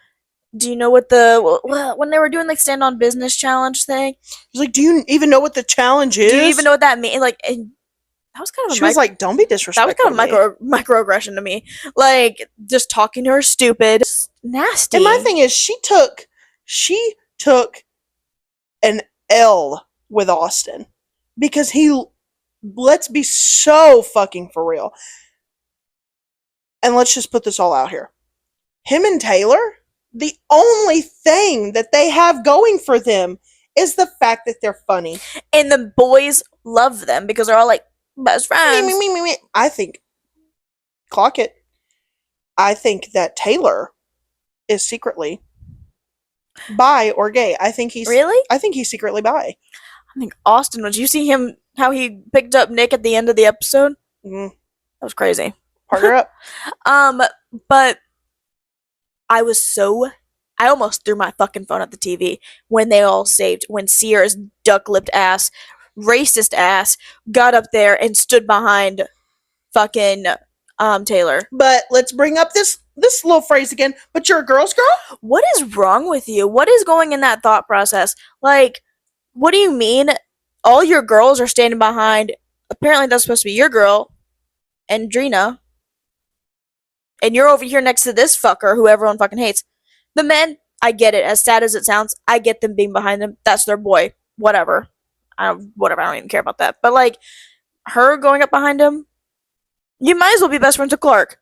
when they were doing like stand on business challenge thing? He's like, do you even know what the challenge is? Do you even know what that means? Like, and that was kind of she was like, don't be disrespectful. That was kind of microaggression to me. Like, just talking to her stupid, nasty. And my thing is, she took an L with Austin because let's be so fucking for real. And let's just put this all out here. Him and Taylor, the only thing that they have going for them is the fact that they're funny. And the boys love them because they're all like best friends. Me. I think, clock it, I think that Taylor is secretly bi or gay. I think he's secretly bi. I think Austin, did you see him, how he picked up Nick at the end of the episode? Mm-hmm. That was crazy. Partner up. But I almost threw my fucking phone at the TV when they all saved, when Sierra's duck-lipped ass, racist ass, got up there and stood behind fucking Taylor. But let's bring up this little phrase again. But you're a girl's girl? What is wrong with you? What is going in that thought process? Like, what do you mean all your girls are standing behind, apparently that's supposed to be your girl, Andrina, and you're over here next to this fucker who everyone fucking hates. The men, I get it. As sad as it sounds, I get them being behind them. That's their boy. Whatever. I don't even care about that. But like, her going up behind him, you might as well be best friends with Clark.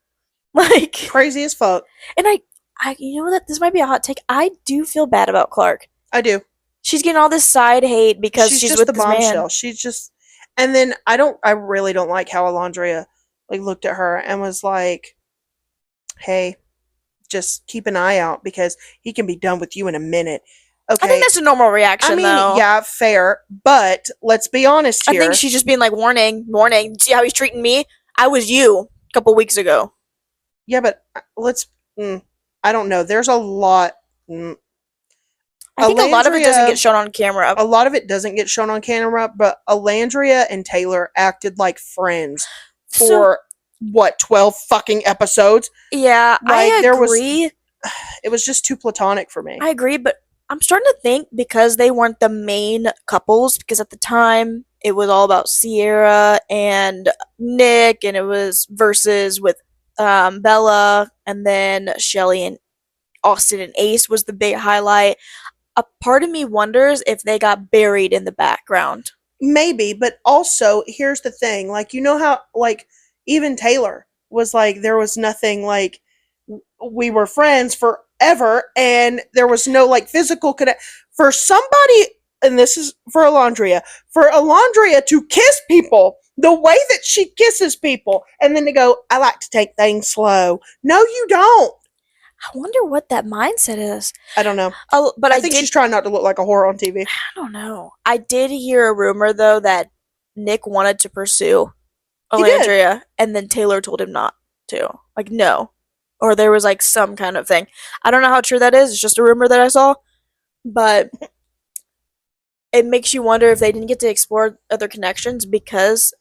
Like, crazy as fuck. And I you know that this might be a hot take. I do feel bad about Clark. I do. She's getting all this side hate because she's just with the this bombshell. man. She's just, and then I really don't like how Olandria like looked at her and was like, Hey, just keep an eye out because he can be done with you in a minute. I think Okay. that's a normal I reaction, mean, though. yeah, fair, but let's be honest I think here. she's just being like, warning, warning. See how he's treating me? I was you a couple weeks ago. Yeah, but let's. I don't know. There's a lot. Mm, I think a lot of it doesn't get Alandria, shown on camera. a lot of it doesn't get shown on camera, but Alandria and Taylor acted like friends So, for what 12 fucking episodes. yeah, Like it was just too platonic for me. I agree, but I'm starting to think because they weren't the main couples, because at the time it was all about Cierra and Nick, and it was versus with Bella, and then Chelley and Austin and Ace was the big highlight. A part of me wonders if they got buried in the background. Maybe, but also here's the thing. Like you know how like even Taylor was like there was nothing like we were friends forever and there was no like physical connect for somebody, and this is for Alondria to kiss people the way that she kisses people and then to go, I like to take things slow. No, you don't. I wonder what that mindset is. I don't know. Oh, but I think she's trying not to look like a whore on TV. I don't know. I did hear a rumor though that Nick wanted to pursue He did. Olandria, and then Taylor told him not to. Like, no. Or there was like some kind of thing. I don't know how true that is. It's just a rumor that I saw. But it makes you wonder if they didn't get to explore other connections because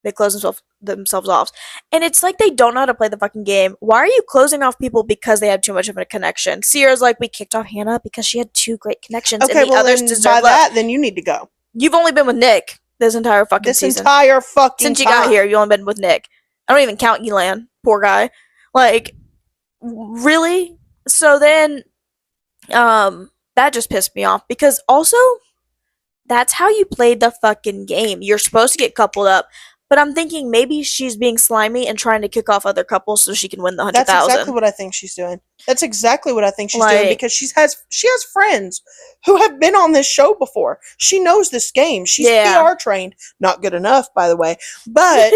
they closed themselves off. And it's like they don't know how to play the fucking game. Why are you closing off people because they have too much of a connection? Sierra's like, we kicked off Hannah because she had two great connections and Okay, the well others then by deserve love. that, then you need to go. You've only been with Nick this entire fucking This season. entire fucking Since you time. got here, you only been with Nick. I don't even count Elan. Poor guy. Like, really? So then, that just pissed me off because also that's how you played the fucking game. You're supposed to get coupled up, but I'm thinking maybe she's being slimy and trying to kick off other couples so she can win the hundred That's exactly thousand. what I think she's doing. That's exactly what I think she's doing Like, because she has friends who have been on this show before. She knows this game. She's yeah, PR trained. Not good enough, by the way. But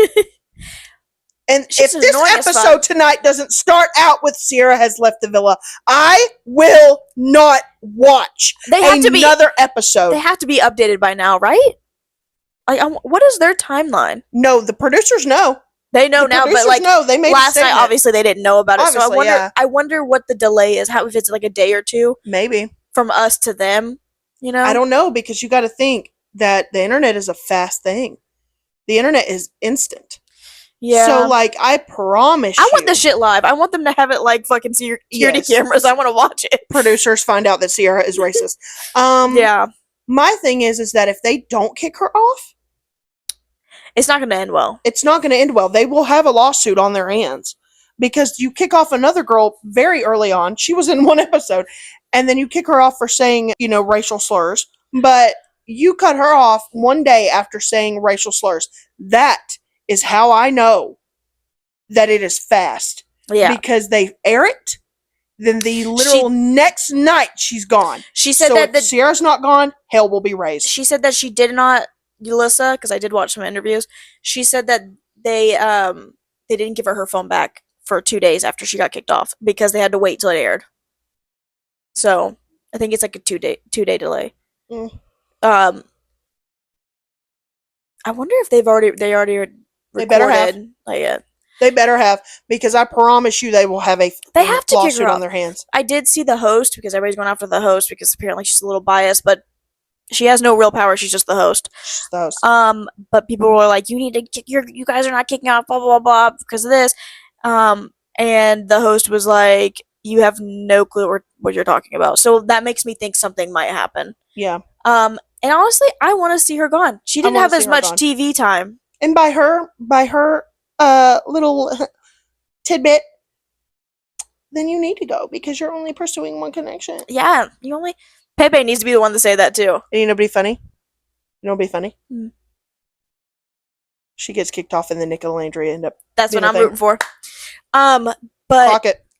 and she's if this annoying as episode fuck. tonight doesn't start out with Cierra has left the villa, I will not watch They have to be. another episode. They have to be updated by now, right? Like, what is their timeline? No, the producers know. They know The now, but producers like know. They made a last night, statement. obviously they didn't know about it. So Obviously, yeah. I wonder what the delay is. How if it's like a day or two Maybe. from us to them. You know, I don't know because you got to think that the internet is a fast thing. The internet is instant. yeah. So, like, I promise I want you, this shit live. I want them to have it like fucking security Yes. cameras. I want to watch it. producers find out that Cierra is racist. Yeah, My thing is that if they don't kick her off, it's not going to end well. it's not going to end well. They will have a lawsuit on their hands because you kick off another girl very early on. She was in one episode, and then you kick her off for saying, racial slurs. But you cut her off one day after saying racial slurs. That is how I know that it is fast. Yeah, Because they air it, then the literal next night she's gone. she said So that if Sierra's not gone, hell will be raised. she said that she did not, Yulissa, because I did watch some interviews. She said that they didn't give her phone back for 2 days after she got kicked off because they had to wait till it aired. So I think it's like a two day delay. Mm. I wonder if they already recorded. They better have. Like, yeah. They better have, because I promise you they will have a They have to kick lawsuit her on off. their hands. I did see the host because everybody's going after the host because apparently she's a little biased, but she has no real power. She's just the host. She's the host. But people were like, "You need to kick you guys are not kicking out blah blah blah because of this." And the host was like, "You have no clue what you're talking about." So that makes me think something might happen. Yeah. And honestly, I want to see her gone. She didn't have as much TV time. And by her little tidbit, then you need to go because you're only pursuing one connection. Yeah, Pepe needs to be the one to say that too. And you know what'd be funny? You know what'd be funny? Hmm. She gets kicked off and then Nick and Olandria end up. That's what being a I'm thing. rooting for. But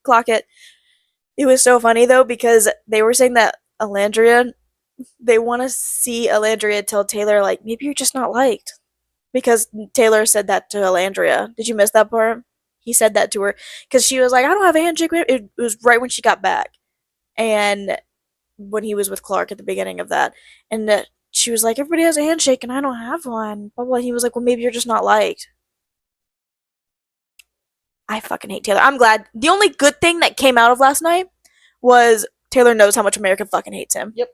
Clock it. It was so funny though because they were saying that Olandria, they want to see Olandria tell Taylor like maybe you're just not liked, because Taylor said that to Olandria. Did you miss that part? He said that to her because she was like, I don't have a handshake. It was right when she got back. And when he was with Clark at the beginning of that. And she was like, everybody has a handshake and I don't have one. Blah, blah. He was like, well, maybe you're just not liked. I fucking hate Taylor. I'm glad. The only good thing that came out of last night was Taylor knows how much America fucking hates him. Yep.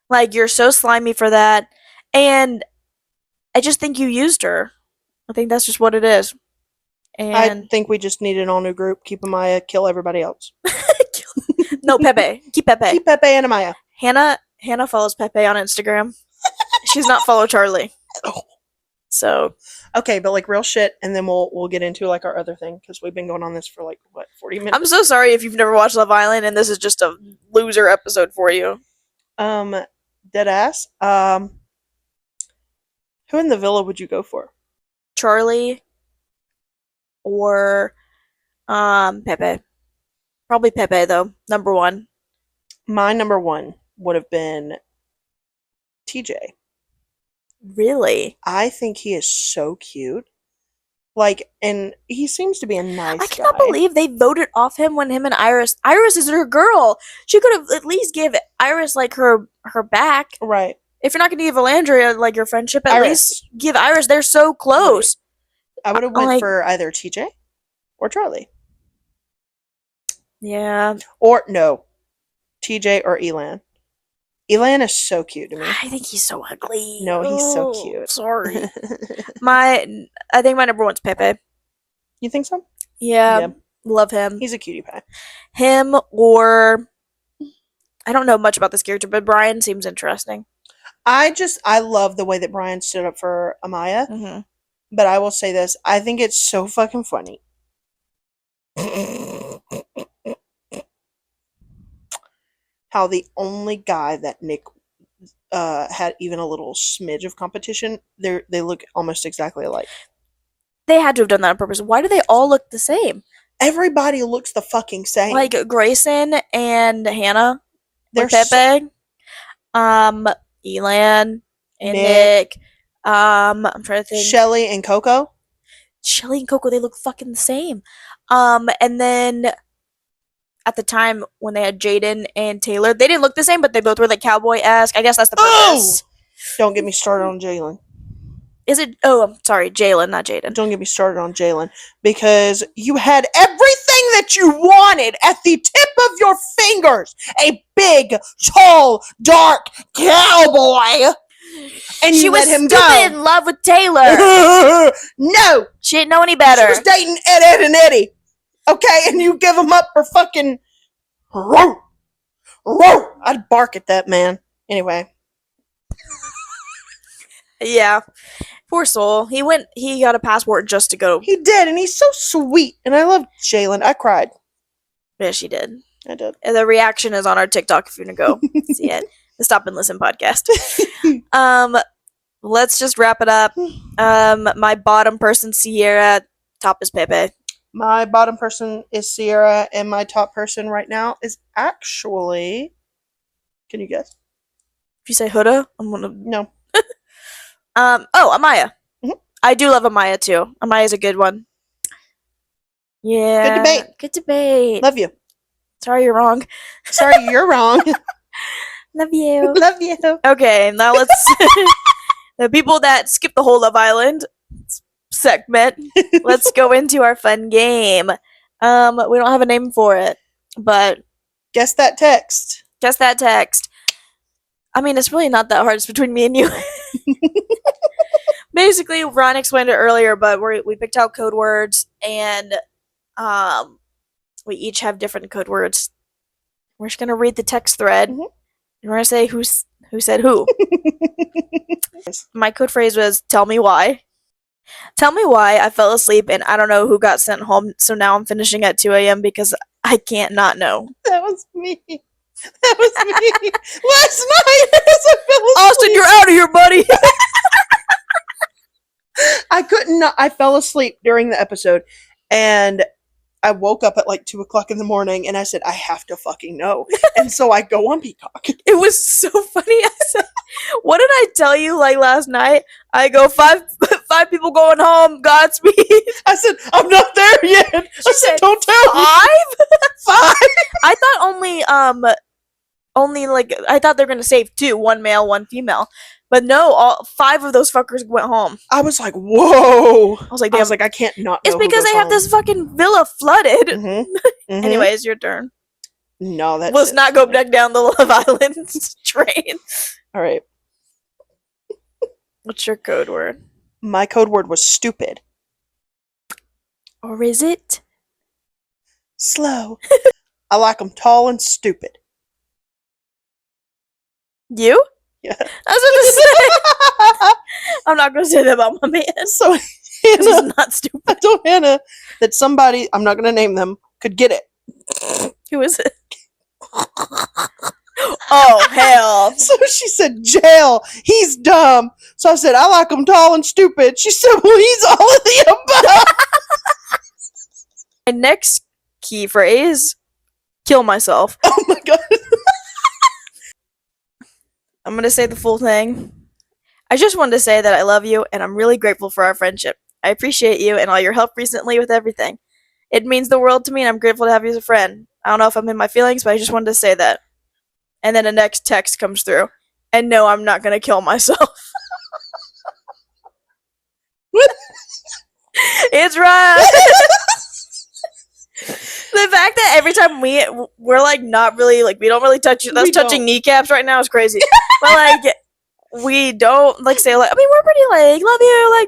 Like, you're so slimy for that. And I just think you used her. I think that's just what it is. And I think we just need an all new group. Keep Amaya, kill everybody else. no, Pepe. Keep Pepe. Keep Pepe and Amaya. Hannah follows Pepe on Instagram. She's not follow Charlie. Oh. So okay, but like real shit, and then we'll get into like our other thing because we've been going on this for like what 40 minutes. I'm so sorry if you've never watched Love Island and this is just a loser episode for you. Dead ass. Who in the villa would you go for? Charlie or Pepe. Probably Pepe though. Number one. My number one would have been TJ. Really? I think he is so cute. Like, and he seems to be a nice guy. I cannot believe they voted off him when him and Iris is her girl. She could have at least give Iris like her back. Right. If you're not gonna give Olandria like your friendship, at Iris. least give Iris. They're so close. I would have went for either TJ or Charlie. Yeah. Or no. TJ or Elan. Elan is so cute to me. I think he's so ugly. No, he's so cute. Sorry. I think my number one's Pepe. You think so? Yeah. Love him. He's a cutie pie. Him or I don't know much about this character, but Brian seems interesting. I love the way that Brian stood up for Amaya. Mm-hmm. But I will say this. I think it's so fucking funny. How the only guy that Nick had even a little smidge of competition, they look almost exactly alike. They had to have done that on purpose. Why do they all look the same? Everybody looks the fucking same. Like Grayson and Hannah, they're Pepe, Elan and Nick. I'm trying to think. Chelley and Coco. Chelley and Coco, they look fucking the same. And then at the time when they had Jaden and Taylor, they didn't look the same, but they both were like cowboy-esque. I guess that's the purpose. Oh! Don't get me started on Jalen. Is it? Oh, I'm sorry, Jalen, not Jaden. Don't get me started on Jalen because you had everything that you wanted at the tip of your fingers. A big, tall, dark cowboy. And she you was let him stupid go. in love with Taylor. No. She didn't know any better. She was dating Ed and Eddie. Okay, and you give him up for fucking... I'd bark at that man. Anyway. Yeah. Poor soul. He got a passport just to go. He did, and he's so sweet. And I love Jalen. I cried. Yeah, she did. I did. And the reaction is on our TikTok if you want to go see it. The Stop and Listen podcast. Let's just wrap it up. My bottom person, Cierra. Top is Pepe. My bottom person is Cierra, and my top person right now is actually... Can you guess? If you say Huda, I'm gonna... No. Amaya. Mm-hmm. I do love Amaya too. Amaya's a good one. Yeah. Good debate. Love you. Sorry you're wrong. Sorry you're wrong. Love you. Love you. Okay, now let's... the people that skip the whole Love Island segment, let's go into our fun game. We don't have a name for it, but... Guess that text. I mean, it's really not that hard. It's between me and you. Basically, Ron explained it earlier, but we picked out code words, and we each have different code words. We're just gonna read the text thread, and we're gonna say who said who. My code phrase was "Tell me why." Tell me why I fell asleep and I don't know who got sent home. So now I'm finishing at 2 a.m. because I can't not know. That was me. Last night, as I fell asleep. Austin, you're out of here, buddy. I couldn't. I fell asleep during the episode, and I woke up at like 2 o'clock in the morning, and I said, I have to fucking know. And so I go on Peacock. It was so funny. I said, what did I tell you like last night? I go 5 5 people going home. Godspeed. I said, I'm not there yet. I said, don't tell me. 5? I thought only like I thought they were gonna save 2, 1 male, 1 female, but no, all 5 of those fuckers went home. I was like, whoa. I was like, I can't not. It's because they have this fucking villa flooded. Mm-hmm. Mm-hmm. Anyways, your turn. No, let's not go back down the Love Island train. All right. What's your code word? My code word was stupid. Or is it? Slow. I like them tall and stupid. You? Yeah. I was gonna say. I'm not gonna say that about my man. So Hannah, he's not stupid. I told Hannah that somebody, I'm not gonna name them, could get it. Who is it? Oh, hell. So she said, jail. He's dumb. So I said, I like him tall and stupid. She said, well, he's all of the above. My next key phrase, kill myself. Oh my god. I'm gonna say the full thing. I just wanted to say that I love you and I'm really grateful for our friendship. I appreciate you and all your help recently with everything. It means the world to me and I'm grateful to have you as a friend. I don't know if I'm in my feelings, but I just wanted to say that. And then the next text comes through. And no, I'm not gonna kill myself. It's right. The fact that every time we're like not really like we don't really touch us touching kneecaps right now is crazy. But like we don't like say like I mean we're pretty like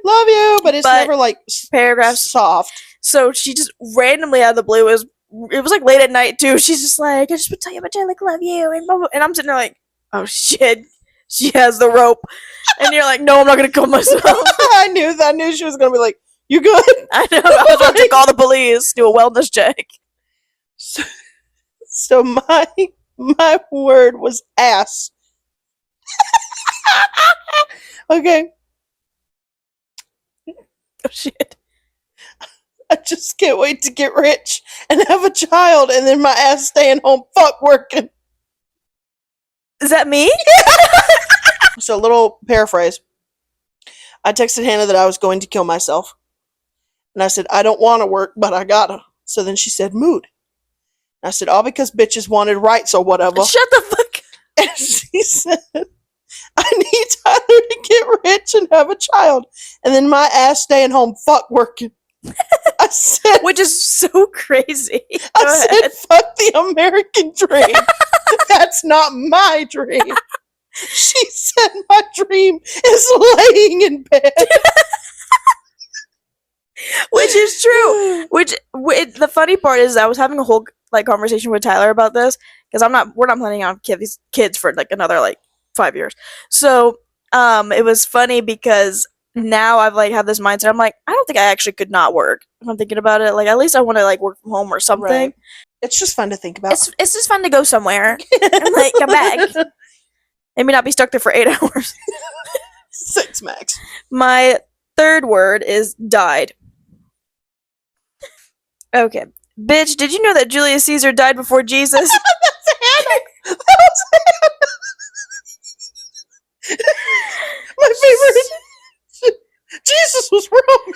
love you, but it's never like paragraphs soft. So she just randomly out of the blue it was like late at night too. She's just like I just would tell you how much I like love you and blah, blah. And I'm sitting there like oh shit, she has the rope, and you're like no I'm not gonna kill myself. I knew she was gonna be like you good. I know I was about to call the police, do a wellness check. So my word was ass. Okay. Oh shit. I just can't wait to get rich and have a child and then my ass staying home fuck working. Is that me? So a little paraphrase. I texted Hannah that I was going to kill myself. And I said, I don't want to work, but I gotta. So then she said, mood. And I said, all because bitches wanted rights or whatever. Shut the fuck. And she said, I need Tyler to get rich and have a child. And then my ass staying home fuck working. I said, which is so crazy. I said, fuck the American dream. That's not my dream. She said, my dream is laying in bed. Which is true. The funny part is I was having a whole like conversation with Tyler about this because we're not planning on these kids for like another like 5 years. So it was funny because now I've like had this mindset. I'm like, I don't think I actually could not work. If I'm thinking about it, like at least I want to like work from home or something. Right. It's just fun to think about. It's just fun to go somewhere and like come back. Maybe not be stuck there for 8 hours. 6 max. My third word is died. Okay. Bitch, did you know that Julius Caesar died before Jesus? That's Hannah. That was Hannah. My favorite. Jesus was wrong.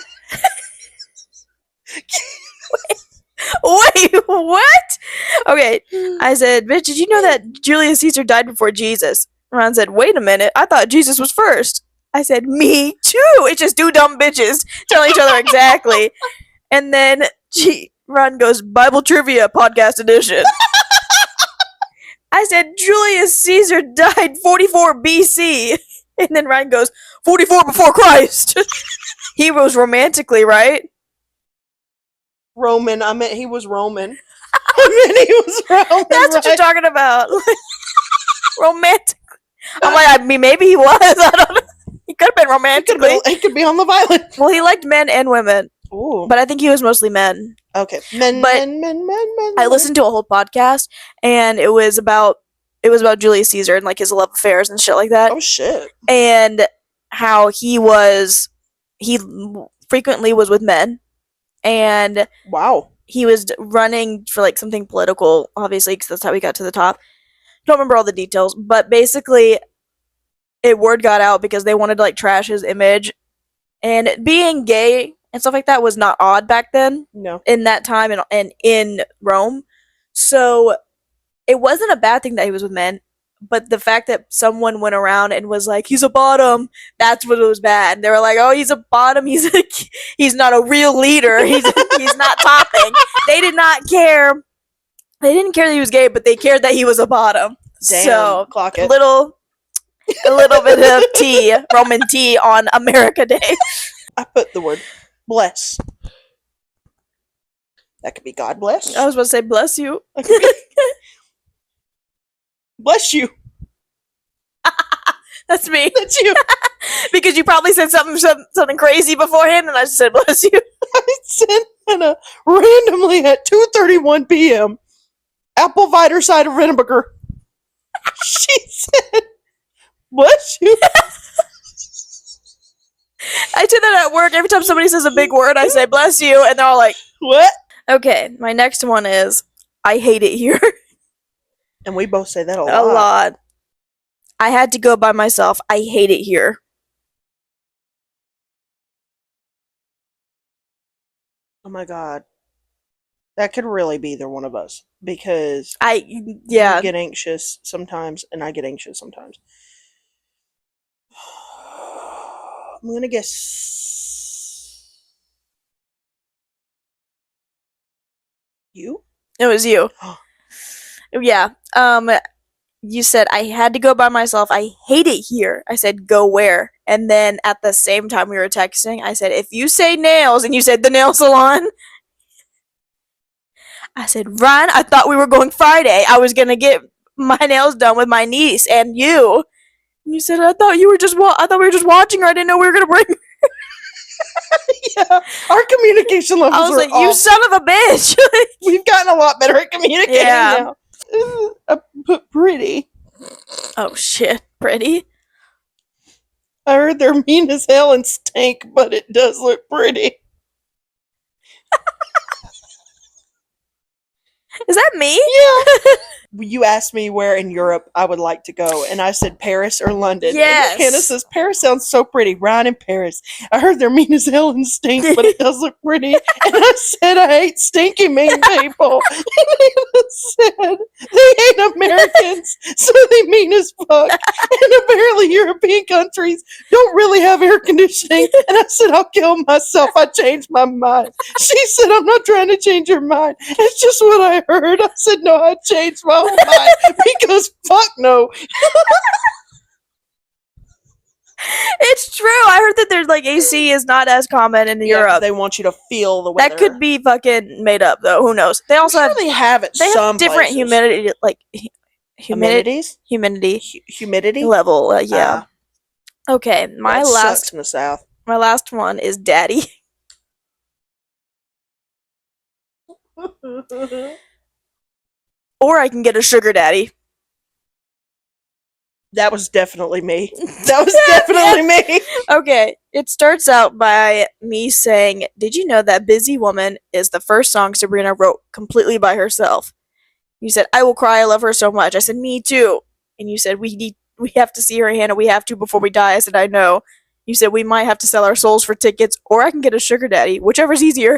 Wait, what? Okay. I said, bitch, did you know that Julius Caesar died before Jesus? Ron said, wait a minute. I thought Jesus was first. I said, me too. It's just 2 dumb bitches telling each other exactly. And then Ron goes, Bible Trivia Podcast Edition. I said, Julius Caesar died 44 BC. And then Ryan goes, 44 before Christ. He was romantically, right? Roman. I meant he was Roman. I meant he was Roman. That's what you're talking about. Romantic. I'm like, I mean, maybe he was. I don't know. He could have been romantically. He could be on Love Island. Well, he liked men and women. Ooh. But I think he was mostly men. Okay. Men. I listened to a whole podcast, and it was about Julius Caesar and like his love affairs and shit like that. Oh shit. And how he frequently was with men, and wow, he was running for like something political, obviously, because that's how he got to the top. Don't remember all the details, but basically, word got out because they wanted to like trash his image And being gay and stuff like that was not odd back then No. in that time and in Rome. So it wasn't a bad thing that he was with men, but the fact that someone went around and was like, "He's a bottom," that's what it was bad. They were like, "Oh, he's a bottom. He's not a real leader. He's not topping." They did not care. They didn't care that he was gay, but they cared that he was a bottom. Damn, So clock a it. little bit of tea, Roman tea on America Day. I put the word bless. That could be God bless. I was about to say bless you. That could be bless you. That's me. That's you. Because you probably said something crazy beforehand, and I just said bless you. I sent Hannah randomly at 2:31 p.m. apple cider cider vinegar. She said, "Bless you." I do that at work. Every time somebody says a big word, I say bless you, and they're all like, "What?" Okay, my next one is I hate it here. And we both say that a A lot. I had to go by myself. I hate it here. Oh my god. That could really be either one of us because You get anxious sometimes and I get anxious sometimes. I'm gonna guess you. It was you. Yeah. You said I had to go by myself. I hate it here. I said go where? And then at the same time we were texting, I said if you say nails and you said the nail salon, I said, Ryan, I thought we were going Friday. I was gonna get my nails done with my niece and you. And you said I thought we were just watching her. I didn't know we were gonna bring. Yeah, our communication levels I was like, off. you son of a bitch. We've gotten a lot better at communicating now. I put pretty. Oh shit, pretty. I heard they're mean as hell and stink, but it does look pretty. Is that me? Yeah. You asked me where in Europe I would like to go, and I said Paris or London. Yes. And Hannah says, Paris sounds so pretty. Ryan in Paris. I heard they're mean as hell and stink, but it does look pretty. And I said, I hate stinky mean people. And Hannah said, they hate Americans, so they mean as fuck. And apparently European countries don't really have air conditioning. And I said, I'll kill myself. I changed my mind. She said, I'm not trying to change your mind. It's just what I heard. I said, no, I changed my mind because fuck no. It's true. I heard that there's like AC is not as common in Europe. They want you to feel the weather. That could be fucking made up though. Who knows? They also they have it. They some have different places. humidity, like humidity humidity level. Yeah. Okay, my that last sucks in the South. My last one is daddy. Or I can get a sugar daddy. That was definitely me. That was definitely me. Okay, it starts out by me saying, "Did you know that Busy Woman is the first song Sabrina wrote completely by herself?" You said, "I will cry. I love her so much." I said, "Me too." And you said, "We have to see her, Hannah. We have to before we die." I said, "I know." You said, "We might have to sell our souls for tickets, or I can get a sugar daddy, whichever's easier."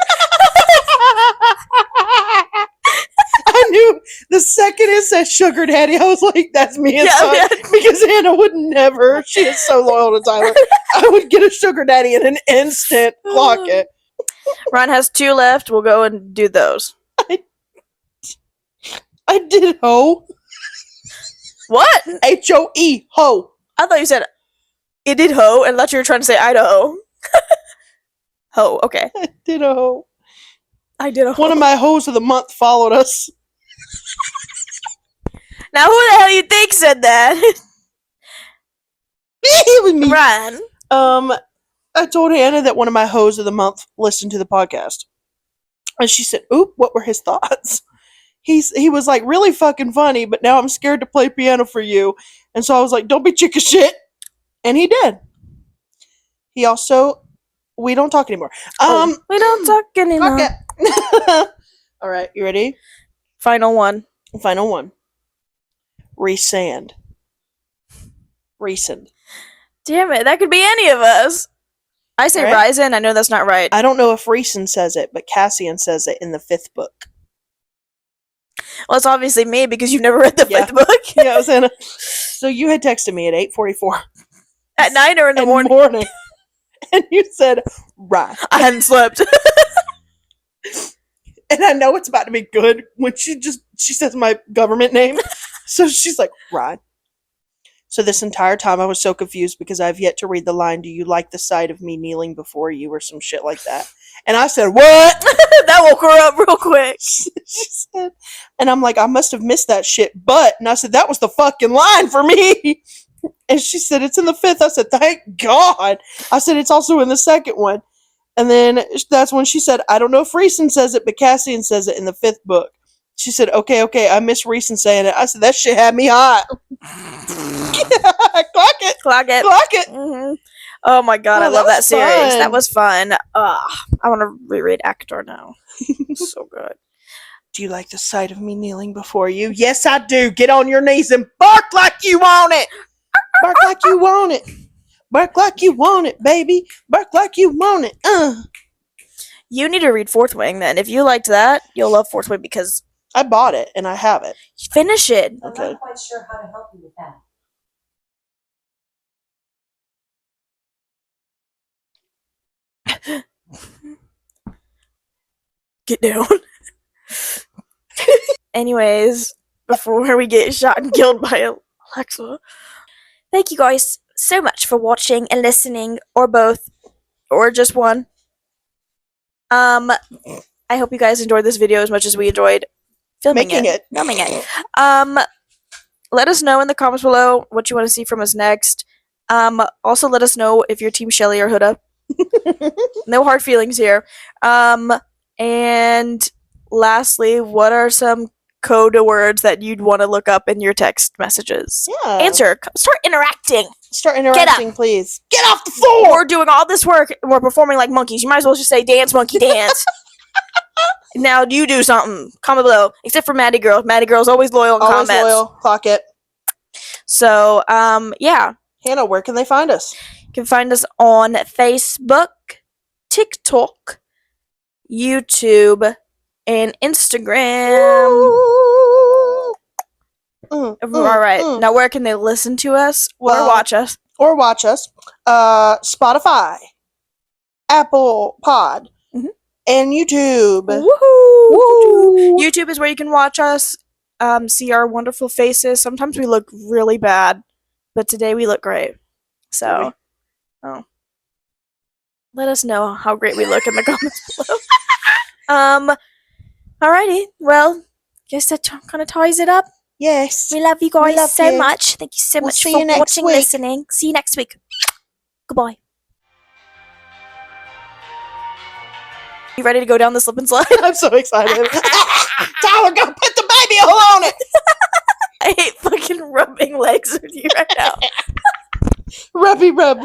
I knew the second it said sugar daddy, I was like, that's me as fuck. Because Hannah would never. She is so loyal to Tyler. I would get a sugar daddy in an instant. Clock it. Ron has 2 left. We'll go and do those. I did hoe. What? Hoe. Hoe. I thought you said it did hoe, and I thought you were trying to say Idaho. Ho, okay. I did a hoe. I did a hoe. One of my hoes of the month followed us. Now who the hell you think said that? It was me. Ron. I told Hannah that one of my hoes of the month listened to the podcast. And she said, oop, what were his thoughts? He was like, really fucking funny, but now I'm scared to play piano for you. And so I was like, don't be chicken shit. And he did. He also, we don't talk anymore. We don't talk anymore. All right, you ready? Final one. Resand. Damn it, that could be any of us. I say Right? Ryzen. I know that's not right. I don't know if Rhysand says it, but Cassian says it in the 5th book. Well, it's obviously me because you've never read the Yeah. 5th book. Yeah, it was in. So you had texted me at 8:44 At night or in the in morning? and you said right. I hadn't slept. And I know it's about to be good when she says my government name. So she's like, right. So this entire time I was so confused because I've yet to read the line, "Do you like the sight of me kneeling before you?" or some shit like that. And I said, "What?" That woke her up real quick. She said, and I'm like, I must have missed that shit. And I said, that was the fucking line for me. And she said, it's in the 5th. I said, thank God. I said, it's also in the 2nd one. And then that's when she said, I don't know if Rhysand says it, but Cassian says it in the 5th book. She said, okay, I miss Rhysand saying it. I said, that shit had me hot. Clock it. Clock it. Clock it. Mm-hmm. Oh my god, I love that series. That was fun. I want to reread Actor now. So good. Do you like the sight of me kneeling before you? Yes, I do. Get on your knees and bark like you want it. Bark like you want it. Bark like you want it, baby. Bark like you want it. You need to read Fourth Wing then. If you liked that, you'll love Fourth Wing because I bought it and I have it. Finish it. Okay. I'm not quite sure how to help you with that. Get down. Anyways, before we get shot and killed by Alexa, thank you guys so much for watching and listening, or both, or just one. I hope you guys enjoyed this video as much as we enjoyed filming it. Let us know in the comments below what you want to see from us next. Also let us know if you're Team Chelley or Huda. No hard feelings here. And lastly, what are some code words that you'd want to look up in your text messages? Yeah. Answer. Start interacting. Start interacting, please. Get off the floor! We're doing all this work and we're performing like monkeys. You might as well just say dance, monkey, dance. Now you do something. Comment below. Except for Maddie Girl. Maddie Girl's always loyal in Always comments. loyal. Clock it. So, yeah. Hannah, where can they find us? You can find us on Facebook, TikTok, YouTube, and Instagram. Alright, now where can they listen to us or watch us? Or watch us. Spotify, Apple Pod, and YouTube. Woohoo! YouTube is where you can watch us, see our wonderful faces. Sometimes we look really bad, but today we look great. So, let us know how great we look in the comments below. Alrighty, well, guess that kind of ties it up. Yes. We love you guys so much. Thank you so much for watching, listening. See you next week. Goodbye. You ready to go down the slip and slide? I'm so excited. Tyler, go put the baby oil on it. I hate fucking rubbing legs with you right now. Rubby rub.